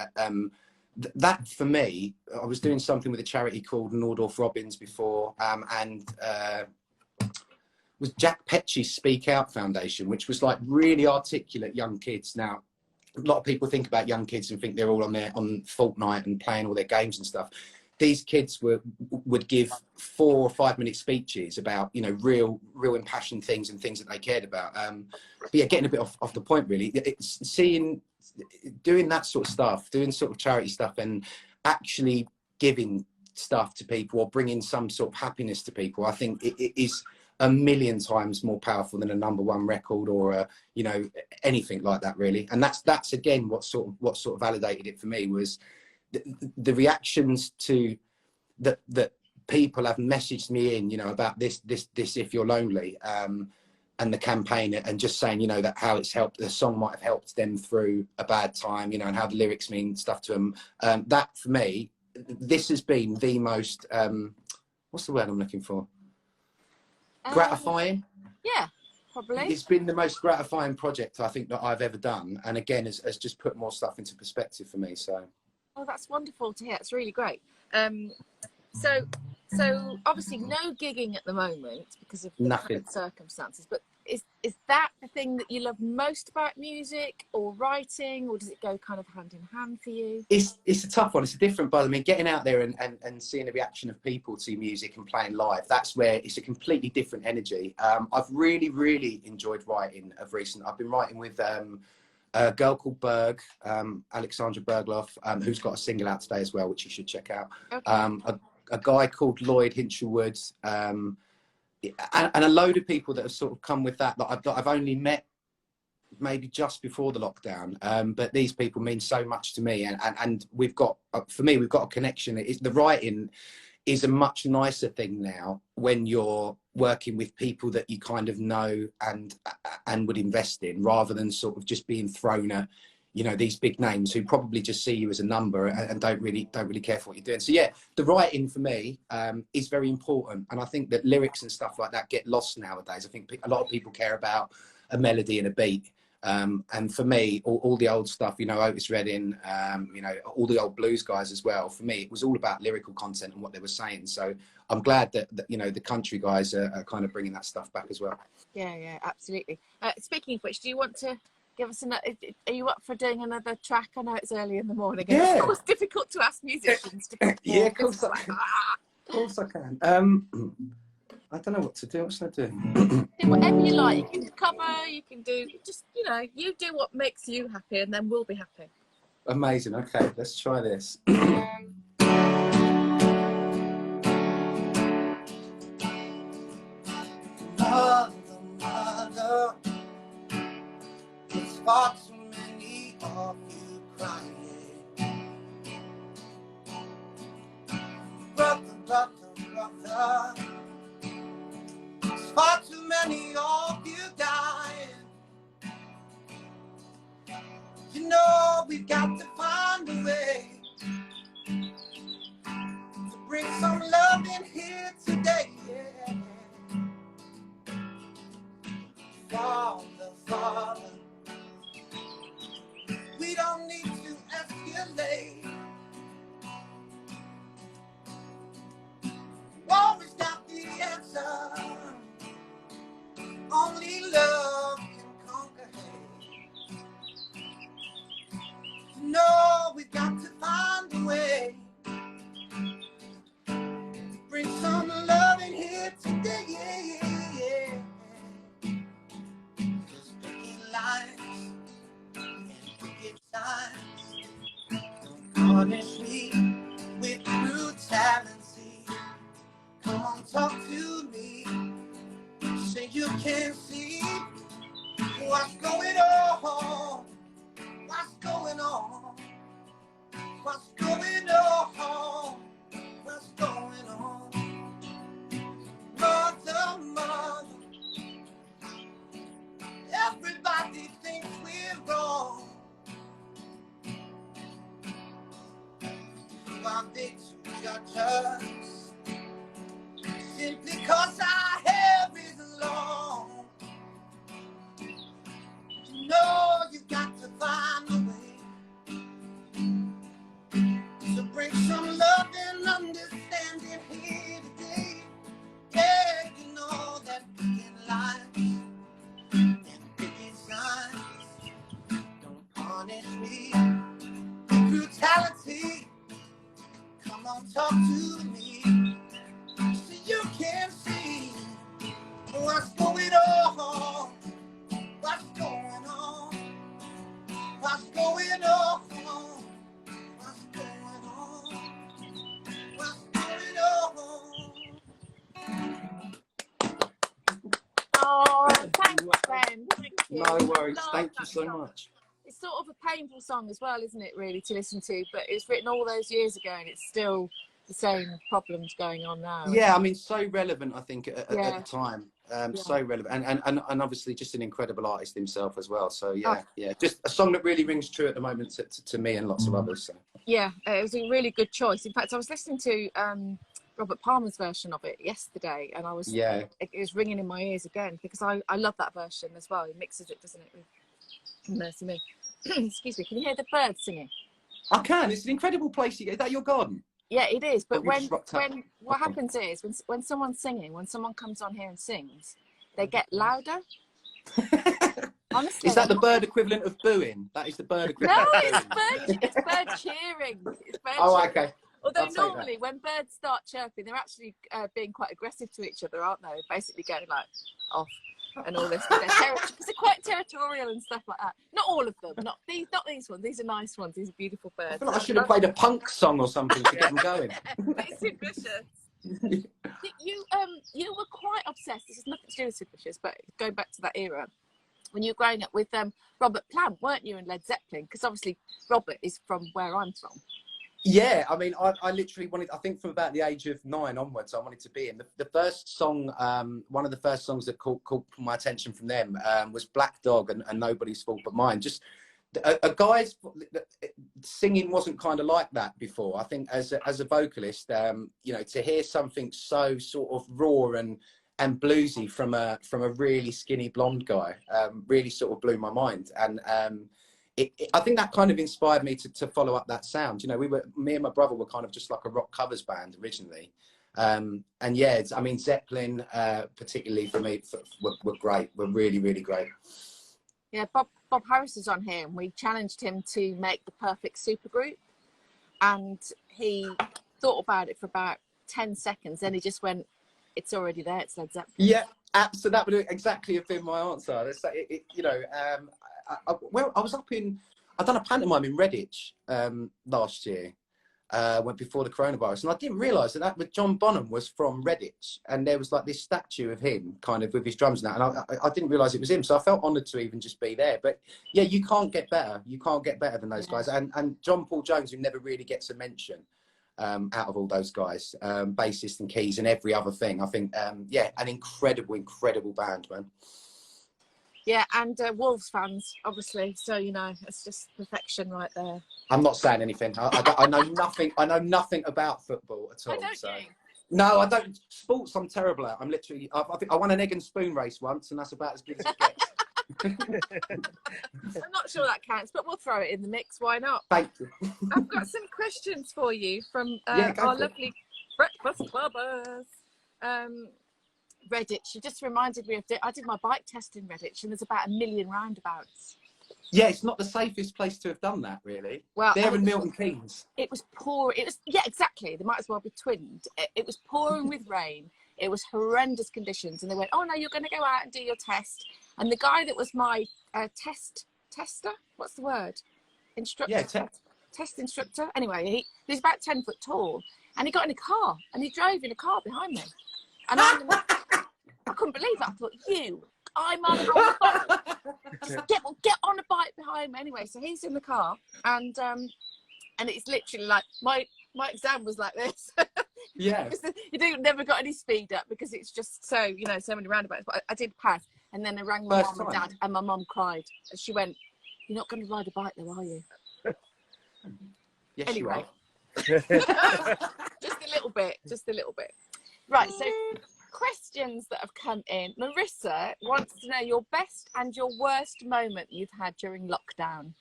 that for me, I was doing something with a charity called Nordorf Robbins before, and was Jack Petchy's Speak Out Foundation, which was like really articulate young kids. Now, a lot of people think about young kids and think they're all on Fortnite and playing all their games and stuff. These kids would give 4 or 5 minute speeches about, you know, real impassioned things and things that they cared about. But yeah, getting a bit off the point really. It's doing that sort of stuff, doing sort of charity stuff, and actually giving stuff to people or bringing some sort of happiness to people. I think it is a million times more powerful than a #1 record or you know, anything like that really. And that's again what sort of validated it for me was the reactions to that people have messaged me in, you know, about this If You're Lonely, and the campaign, and just saying, you know, that how it's helped, the song might have helped them through a bad time, you know, and how the lyrics mean stuff to them. That for me, this has been the most what's the word I'm looking for? Gratifying. Yeah, probably. It's been the most gratifying project I think that I've ever done, and again has just put more stuff into perspective for me. So oh, that's wonderful to hear. It's really great. So obviously no gigging at the moment because of the current circumstances, but is that the thing that you love most about music or writing, or does it go kind of hand in hand for you? It's a tough one. It's a different, but I mean, getting out there and seeing the reaction of people to music and playing live, that's where it's a completely different energy. I've really enjoyed writing of recent. I've been writing with a girl called Berg, Alexandra Bergloff, who's got a single out today as well, which you should check out. Okay. A guy called Lloyd Hinchelwood, and a load of people that have sort of come with that I've only met maybe just before the lockdown, but these people mean so much to me, and we've got, for me, we've got a connection. The writing is a much nicer thing now when you're working with people that you kind of know and would invest in, rather than sort of just being thrown at you know, these big names who probably just see you as a number and don't really care for what you're doing. So yeah, the writing for me is very important, and I think that lyrics and stuff like that get lost nowadays. I think a lot of people care about a melody and a beat, and for me, all the old stuff, you know, Otis Redding, you know, all the old blues guys as well. For me, it was all about lyrical content and what they were saying. So I'm glad that you know, the country guys are kind of bringing that stuff back as well. Yeah, absolutely. Speaking of which, do you want to give us are you up for doing another track? I know it's early in the morning. And Yeah. It's always difficult to ask musicians to perform. Yeah, of course Like, of course I can. I don't know what to do. What should I do? do whatever you like. You can cover, you can do, just, you know, you do what makes you happy, and then we'll be happy. Amazing. Okay, let's try this. Mother, it's far too many of you crying. Brother, it's far too many of you dying. You know we've got to find a way to bring some love in here today. Yeah. Father, we don't need to escalate. War is not the answer. Only love can conquer hate. No, we've got to find a way to bring some love in here today. Yeah. Lines and wicked signs don't punish me with brutality. Come on, talk to me. Say you can see what's going on. What's going on? What's going on? What's going on? Mother, everybody thinks we're wrong. Who are they to judge us? Simply cause our hair is long. You know you've got to find a way to bring some love and understanding here today. Yeah, you know that we can lie. Don't punish me with brutality. Come on, talk to me so you can see what's going on. What's going on? What's going on? What's going on? What's going on? Oh, thanks, Ben. Thank you. No worries. Love Thank you that so song. much. It's sort of a painful song as well, isn't it, really, to listen to? But it was written all those years ago, and it's still the same problems going on now. Yeah, I mean, so relevant, I think, at the time. Yeah. So relevant. And obviously just an incredible artist himself as well. So, yeah. Just a song that really rings true at the moment to me and lots of others. So. Yeah, it was a really good choice. In fact, I was listening to Robert Palmer's version of it yesterday, and it was ringing in my ears again, because I love that version as well. He mixes it, doesn't it, with Mercy Me. Excuse me, can you hear the birds singing? I can. It's an incredible place. Is that your garden? Yeah, it is. But when what Okay. happens is when someone's singing, when someone comes on here and sings, they get louder. Honestly, Is that the bird equivalent of booing? That is the bird equivalent. No, of booing. it's bird cheering. It's bird Oh, cheering. okay. Although I'll take normally when birds start chirping, they're actually being quite aggressive to each other, aren't they? Basically going like off and all this. Because they're quite territorial and stuff like that. Not all of them. Not these ones. These are nice ones. These are beautiful birds. I feel like I should have played a punk song or something to get them going. But it's Superstitious. You were quite obsessed. This has nothing to do with Superstitious, but going back to that era, when you were growing up with Robert Plant, weren't you, and Led Zeppelin? Because obviously Robert is from where I'm from. Yeah, I mean, I literally wanted, I think from about the age of 9 onwards, I wanted to be in. The first song, one of the first songs that caught my attention from them was Black Dog and Nobody's Fault But Mine. Just a guy's singing wasn't kind of like that before. I think as a vocalist, you know, to hear something so sort of raw and bluesy from a really skinny blonde guy really sort of blew my mind. And I think that kind of inspired me to follow up that sound. You know, me and my brother were kind of just like a rock covers band originally. And yeah, I mean, Zeppelin, particularly for me, were great. Were really, really great. Yeah, Bob Harris is on here, and we challenged him to make the perfect supergroup, and he thought about it for about 10 seconds, then he just went, "It's already there. It's Led Zeppelin." Yeah, absolutely. That would exactly have been my answer. You know, well, I was I'd done a pantomime in Redditch last year, went before the coronavirus, and I didn't realise that John Bonham was from Redditch, and there was like this statue of him kind of with his drums and that, and I didn't realise it was him, so I felt honoured to even just be there. But yeah, you can't get better. You can't get better than those guys. And John Paul Jones, who never really gets a mention out of all those guys, bassist and keys and every other thing. I think, yeah, an incredible band, man. Yeah, and Wolves fans, obviously. So, you know, it's just perfection right there. I'm not saying anything. I know nothing. I know nothing about football at all. I don't so. you? No, I don't. Sports, I'm terrible at. I'm literally. I think I won an egg and spoon race once, and that's about as good as it gets. I'm not sure that counts, but we'll throw it in the mix. Why not? Thank you. I've got some questions for you from Yeah, our lovely breakfast clubbers. Redditch, you just reminded me of I did my bike test in Redditch, and there's about 1 million roundabouts. Yeah, it's not the safest place to have done that, really. Well, there in Milton Keynes. It was poor. It was, yeah, exactly. They might as well be twinned. It was pouring with rain. It was horrendous conditions, and they went, "Oh no, you're going to go out and do your test." And the guy that was my tester, what's the word? Instructor. Yeah, test instructor. Anyway, he's about 10 foot tall, and he got in a car, and he drove in a car behind me, and I couldn't believe it. I thought, I'm on a bike. Just get on a bike behind me. Anyway, so he's in the car, and it's literally like my exam was like this. Yeah. You never got any speed up because it's just so, you know, so many roundabouts. But I did pass, and then I rang my mum and dad, and my mum cried. And she went, "You're not going to ride a bike though, are you?" Yes, anyway. You are. Just a little bit. Right, so questions that have come in. Marissa wants to know your best and your worst moment you've had during lockdown.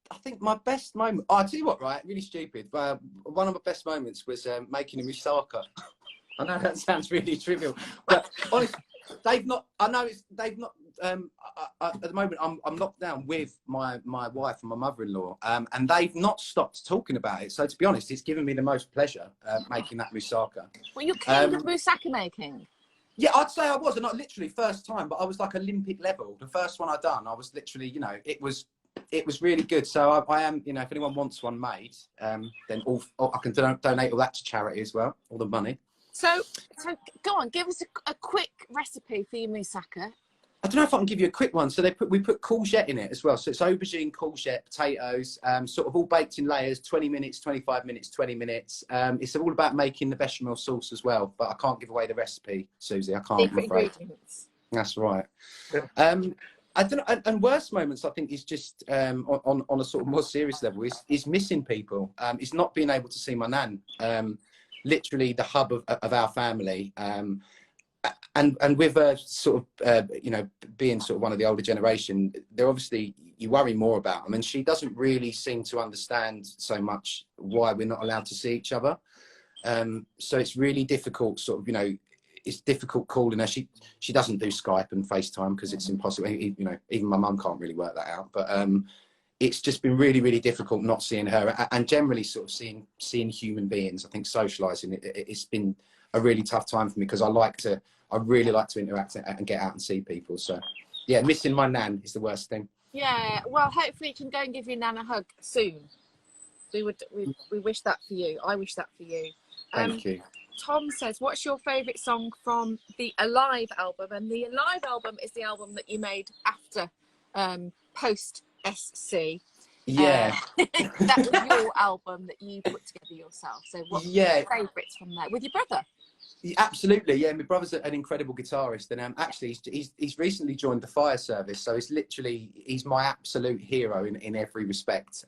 I think my best moment. Oh, I'll tell you what, right? Really stupid. But one of my best moments was making a moussaka. I know that sounds really trivial, but honestly, they've not. At the moment, I'm locked down with my wife and my mother-in-law, and they've not stopped talking about it. So to be honest, it's given me the most pleasure making that moussaka. Were you king of moussaka making? Yeah, I'd say I was, and not literally first time, but I was like Olympic level. The first one I done, I was literally, you know, it was really good. So I am, you know, if anyone wants one made, then I can donate all that to charity as well, all the money. So go on, give us a quick recipe for your moussaka. I don't know if I can give you a quick one. So we put courgette in it as well. So it's aubergine, courgette, potatoes, sort of all baked in layers, 20 minutes, 25 minutes, 20 minutes. It's all about making the bechamel sauce as well, but I can't give away the recipe, Susie. I can't. Secret ingredients. That's right. I don't know, and worst moments, I think, is just on a sort of more serious level, is missing people. It's not being able to see my nan, literally the hub of our family. And with sort of, you know, being sort of one of the older generation, they're obviously, you worry more about them. And she doesn't really seem to understand so much why we're not allowed to see each other. So it's really difficult, sort of, you know, it's difficult calling her. She doesn't do Skype and FaceTime because it's impossible. You know, even my mum can't really work that out. But it's just been really, really difficult not seeing her, and generally sort of seeing human beings. I think socialising, it's been a really tough time for me because I really like to interact and get out and see people. So yeah, missing my nan is the worst thing. Yeah, well, hopefully you can go and give your nan a hug soon. We wish that for you. I wish that for you. Thank you. Tom says, what's your favourite song from the Alive album? And the Alive album is the album that you made after post SC. Yeah. That was your album that you put together yourself. So what's your favourites from there? With your brother? Absolutely, yeah. My brother's an incredible guitarist, and actually, he's recently joined the fire service. So he's my absolute hero in every respect.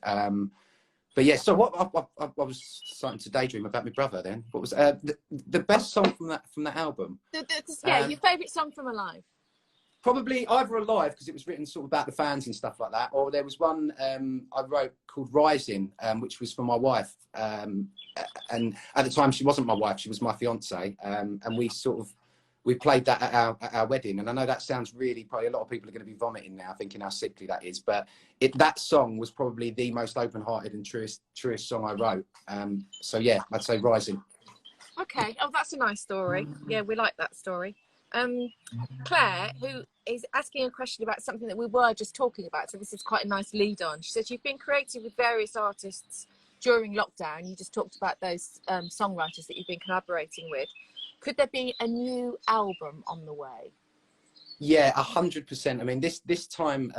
But yeah, so what I was starting to daydream about my brother. Then what was the best song from that album? Yeah, your favourite song from Alive? Probably either Alive, because it was written sort of about the fans and stuff like that, or there was one I wrote called Rising, which was for my wife. And at the time, she wasn't my wife; she was my fiance. And we played that at our wedding. And I know that sounds really, probably a lot of people are going to be vomiting now, thinking how sickly that is. But that song was probably the most open-hearted and truest song I wrote. So yeah, I'd say Rising. Okay. Oh, that's a nice story. Yeah, we like that story. Claire, who is asking a question about something that we were just talking about, so this is quite a nice lead on. She says, you've been creative with various artists during lockdown. You just talked about those songwriters that you've been collaborating with. Could there be a new album on the way? Yeah, 100%. I mean, this time,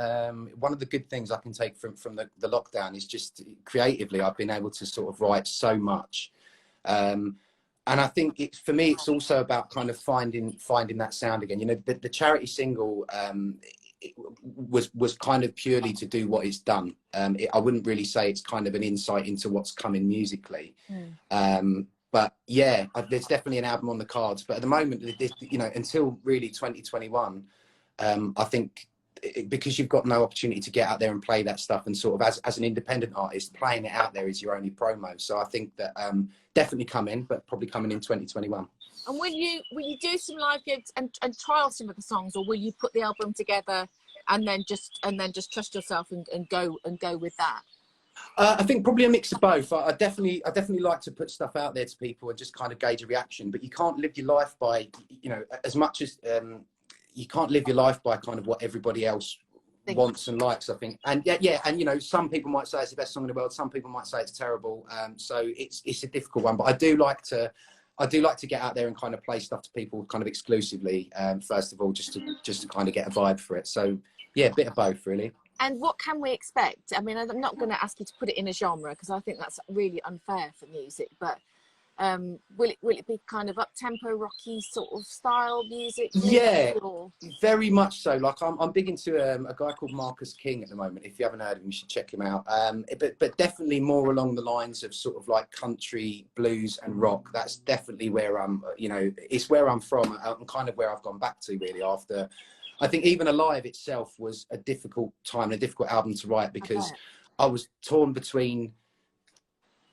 one of the good things I can take from the lockdown is just creatively, I've been able to sort of write so much. And I think for me, it's also about kind of finding that sound again. You know, the charity single was kind of purely to do what it's done. I wouldn't really say it's kind of an insight into what's coming musically. But yeah, there's definitely an album on the cards. But at the moment, you know, until really 2021, I think because you've got no opportunity to get out there and play that stuff, and sort of as an independent artist, playing it out there is your only promo. So I think that definitely coming, but probably coming in 2021. And will you do some live gigs and trial some of the songs, or will you put the album together and then just trust yourself and go with that? I think probably a mix of both. I definitely like to put stuff out there to people and just kind of gauge a reaction. But you can't live your life by, you know, as much as you can't live your life by kind of what everybody else wants and likes, I think. And yeah, and you know, some people might say it's the best song in the world. Some people might say it's terrible. So it's a difficult one. But I do like to get out there and kind of play stuff to people kind of exclusively. First of all, just to kind of get a vibe for it. So yeah, a bit of both really. And what can we expect? I mean, I'm not going to ask you to put it in a genre because I think that's really unfair for music. But will it be kind of up-tempo, rocky sort of style music? Yeah, very much so. Like I'm big into a guy called Marcus King at the moment. If you haven't heard of him, you should check him out. But definitely more along the lines of sort of like country, blues, and rock. That's definitely where it's where I'm from, and kind of where I've gone back to really after. I think even Alive itself was a difficult time, a difficult album to write because I was torn between.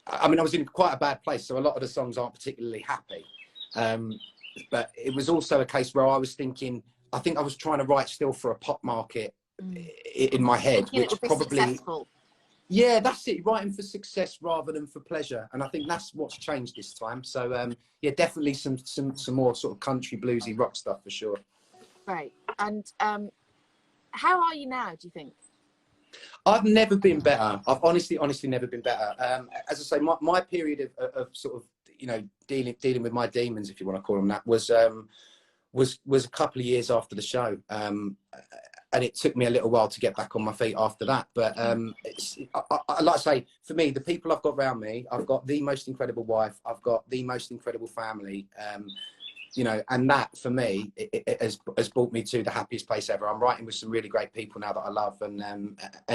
I mean, I was in quite a bad place, so a lot of the songs aren't particularly happy. But it was also a case where I was thinking, I think I was trying to write still for a pop market in my head, which probably. Successful. Yeah, that's it. Writing for success rather than for pleasure, and I think that's what's changed this time. So yeah, definitely some more sort of country bluesy rock stuff for sure. Right. And how are you now, do you think? I've never been better. I've honestly never been better. As I say, my period of sort of, you know, dealing with my demons, if you want to call them that, was a couple of years after the show. And it took me a little while to get back on my feet after that. But I like to say, for me, the people I've got around me, I've got the most incredible wife. I've got the most incredible family. You know, and that for me it has brought me to the happiest place ever. I'm writing with some really great people now that I love and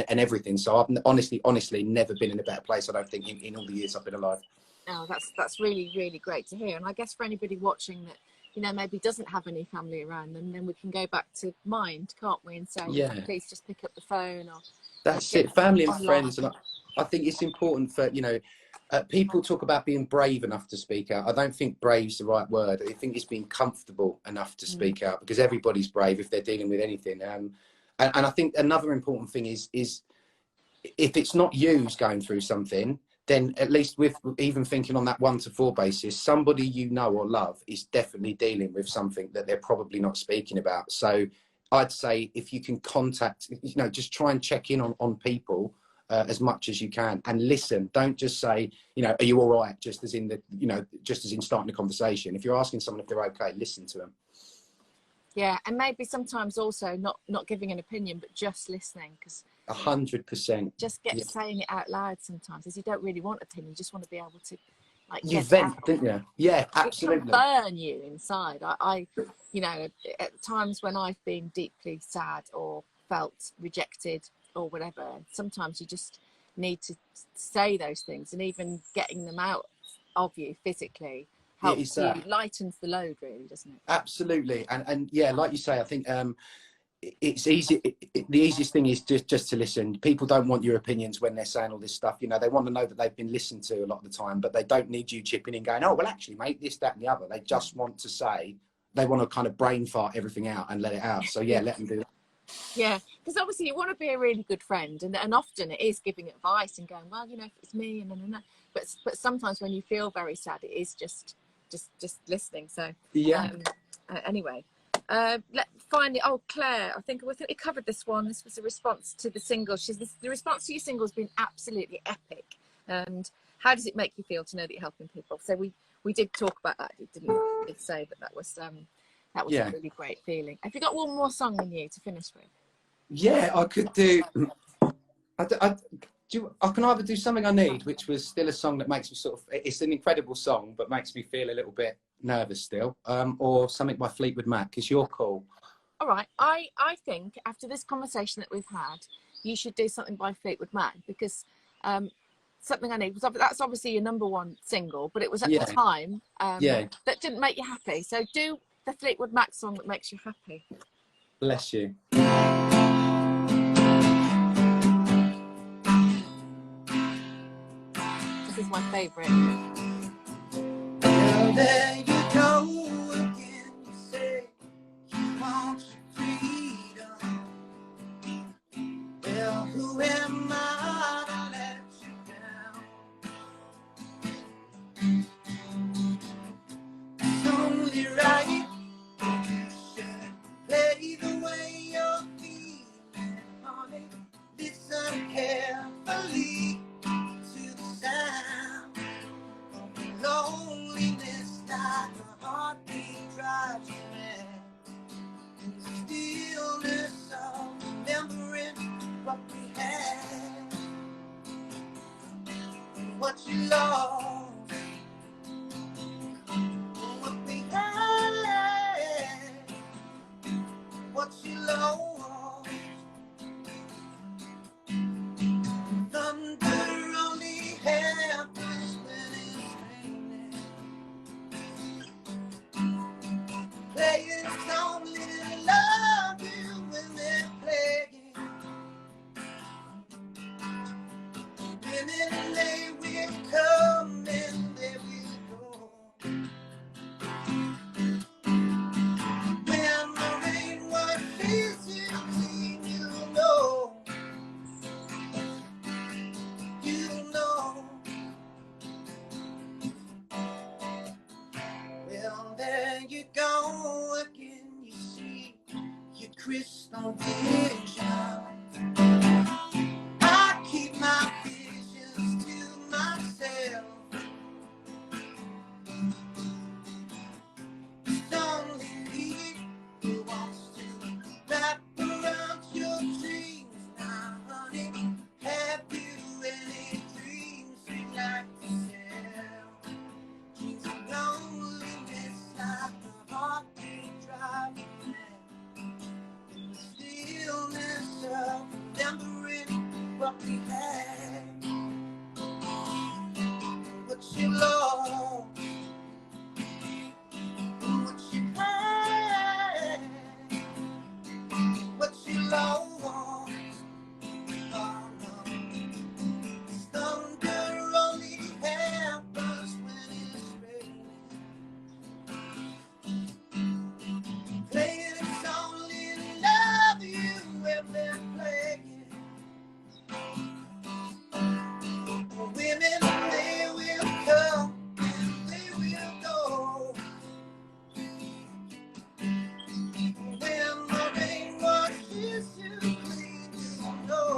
everything. So I've honestly never been in a better place, I don't think, in all the years I've been alive. Oh, that's really, really great to hear. And I guess for anybody watching that, you know, maybe doesn't have any family around them, then we can go back to mind, can't we, and say, yeah, please just pick up the phone. Or that's it, family and friends. And I think it's important for, you know, people talk about being brave enough to speak out. I don't think brave's the right word. I think it's being comfortable enough to speak out, because everybody's brave if they're dealing with anything. And I think another important thing is if it's not you who's going through something, then at least with even thinking on that 1 to 4 basis, somebody you know or love is definitely dealing with something that they're probably not speaking about. So I'd say if you can contact, you know, just try and check in on people as much as you can and listen. Don't just say, you know, are you all right? Just as in starting the conversation. If you're asking someone if they're okay, listen to them. Yeah, and maybe sometimes also not giving an opinion, but just listening, because 100%. Just saying it out loud sometimes, is you don't really want opinion, you just want to be able to like You get vent, out. didn't you? Yeah, It can absolutely. burn you inside. I you know, at times when I've been deeply sad or felt rejected or whatever, sometimes you just need to say those things, and even getting them out of you physically It is helps you, that. lightens the load, really, doesn't it? Absolutely. And yeah, like you say, I think it's easy. The easiest thing is just to listen. People don't want your opinions when they're saying all this stuff. You know, they want to know that they've been listened to a lot of the time, but they don't need you chipping in going, oh, well, actually, mate, this, that, and the other. They just want to say, they want to kind of brain fart everything out and let it out. So yeah, let them do that. Yeah, because obviously you want to be a really good friend, and often it is giving advice and going, well, you know, if it's me and. But sometimes when you feel very sad, it is just listening. So Yeah. Anyway, finally, oh, Claire, I think we covered this one. This was a response to the single. The response to your single has been absolutely epic. And how does it make you feel to know that you're helping people? So we did talk about that, didn't we? We did say that was Yeah. a really great feeling. Have you got one more song in you to finish with? Yeah, I could do. I can either do Something I Need, which was still a song that makes me sort of, it's an incredible song, but makes me feel a little bit nervous still, or something by Fleetwood Mac, because you're cool. All right. I think after this conversation that we've had, you should do something by Fleetwood Mac, because Something I Need, that's obviously your number one single, but it was at the time that didn't make you happy. So do the Fleetwood Mac song that makes you happy. Bless you. This is my favourite. Well, there you go again. You say you want your freedom. Well, who am I to let you down? It's only right you should play the way you're feeling, honey. Listen carefully to the sound of the loneliness like a heartbeat drives you mad. In the stillness of remembering what we had and what you lost. What we had, what you lost. Thunder only happens when it's raining. Players only love you when they're playing. Women, they will come and they will go. When the rain washes you clean, you know. You know. Well, there you go again, you see your crystal vision. I keep my visions to myself. It's only me who wants to wrap around your dreams now, honey. Have you any dreams you'd like to share? Dreams of loneliness like a heartbeat driving mad. In the stillness of remembering what we had, what you lost, what you had, what you lost. Oh no, thunder only happens when it's raining. Players only love you when they're playing. Women, they will come and they will go. When the rain washes you clean, you know.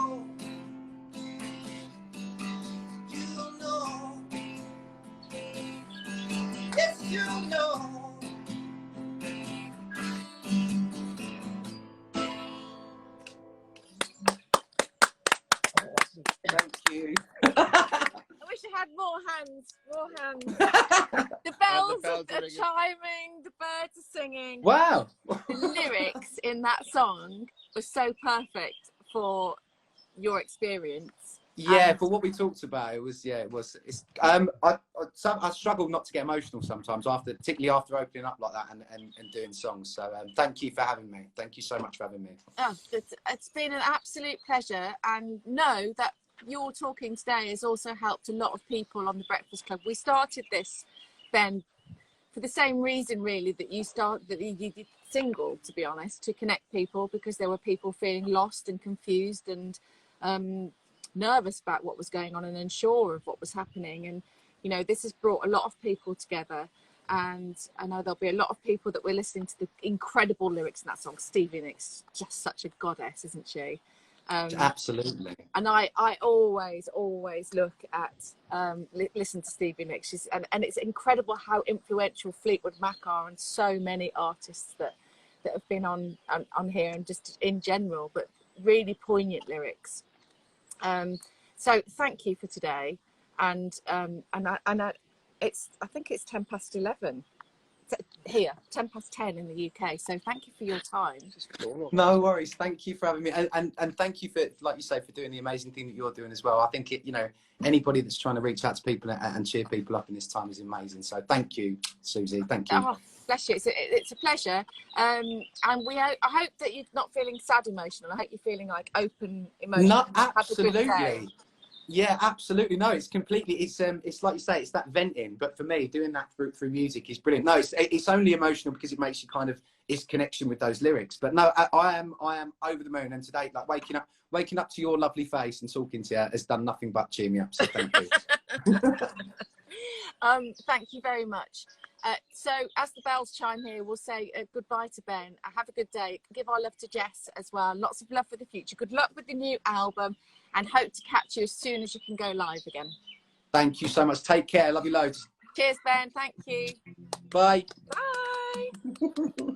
You know. Yes, you know. Thank you. I wish I had more your hands. The bells bells are are ringing. chiming, the birds are singing. Wow. The lyrics in that song were so perfect for your experience. Yeah, And for what we talked about, it was. Yeah, it was. I struggle not to get emotional sometimes particularly after opening up like that and doing songs. So thank you for having me. Thank you so much for having me. oh, it's been an absolute pleasure, and know that your talking today has also helped a lot of people on the Breakfast Club. We started this, Ben, for the same reason really that you did single, to be honest, to connect people, because there were people feeling lost and confused and nervous about what was going on and unsure of what was happening. And you know, this has brought a lot of people together, and I know there'll be a lot of people that were listening to the incredible lyrics in that song. Stevie Nicks, just such a goddess, isn't she? Absolutely. And I always look at listen to Stevie Nicks. And it's incredible how influential Fleetwood Mac are, and so many artists that have been on here, and just in general, but really poignant lyrics. So thank you for today, and I think it's 11:10 here, 10:10 in the UK. So thank you for your time. No worries. Thank you for having me, and thank you for, like you say, for doing the amazing thing that you're doing as well. I think anybody that's trying to reach out to people and cheer people up in this time is amazing. So thank you, Suzi. Thank you. Oh, bless you. It's a pleasure. And I hope that you're not feeling sad emotional. I hope you're feeling like open emotional. No, Have a good day. absolutely. Yeah, absolutely. No, it's completely. It's like you say, it's that venting. But for me, doing that through music is brilliant. No, it's only emotional because it makes you kind of it's connection with those lyrics. But no, I am over the moon. And today, like waking up to your lovely face and talking to you has done nothing but cheer me up. So thank you. Thank you very much. So as the bells chime here, we'll say goodbye to Ben. Have a good day. Give our love to Jess as well. Lots of love for the future. Good luck with the new album, and hope to catch you as soon as you can go live again. Thank you so much. Take care. Love you loads. Cheers, Ben. Thank you. Bye. Bye.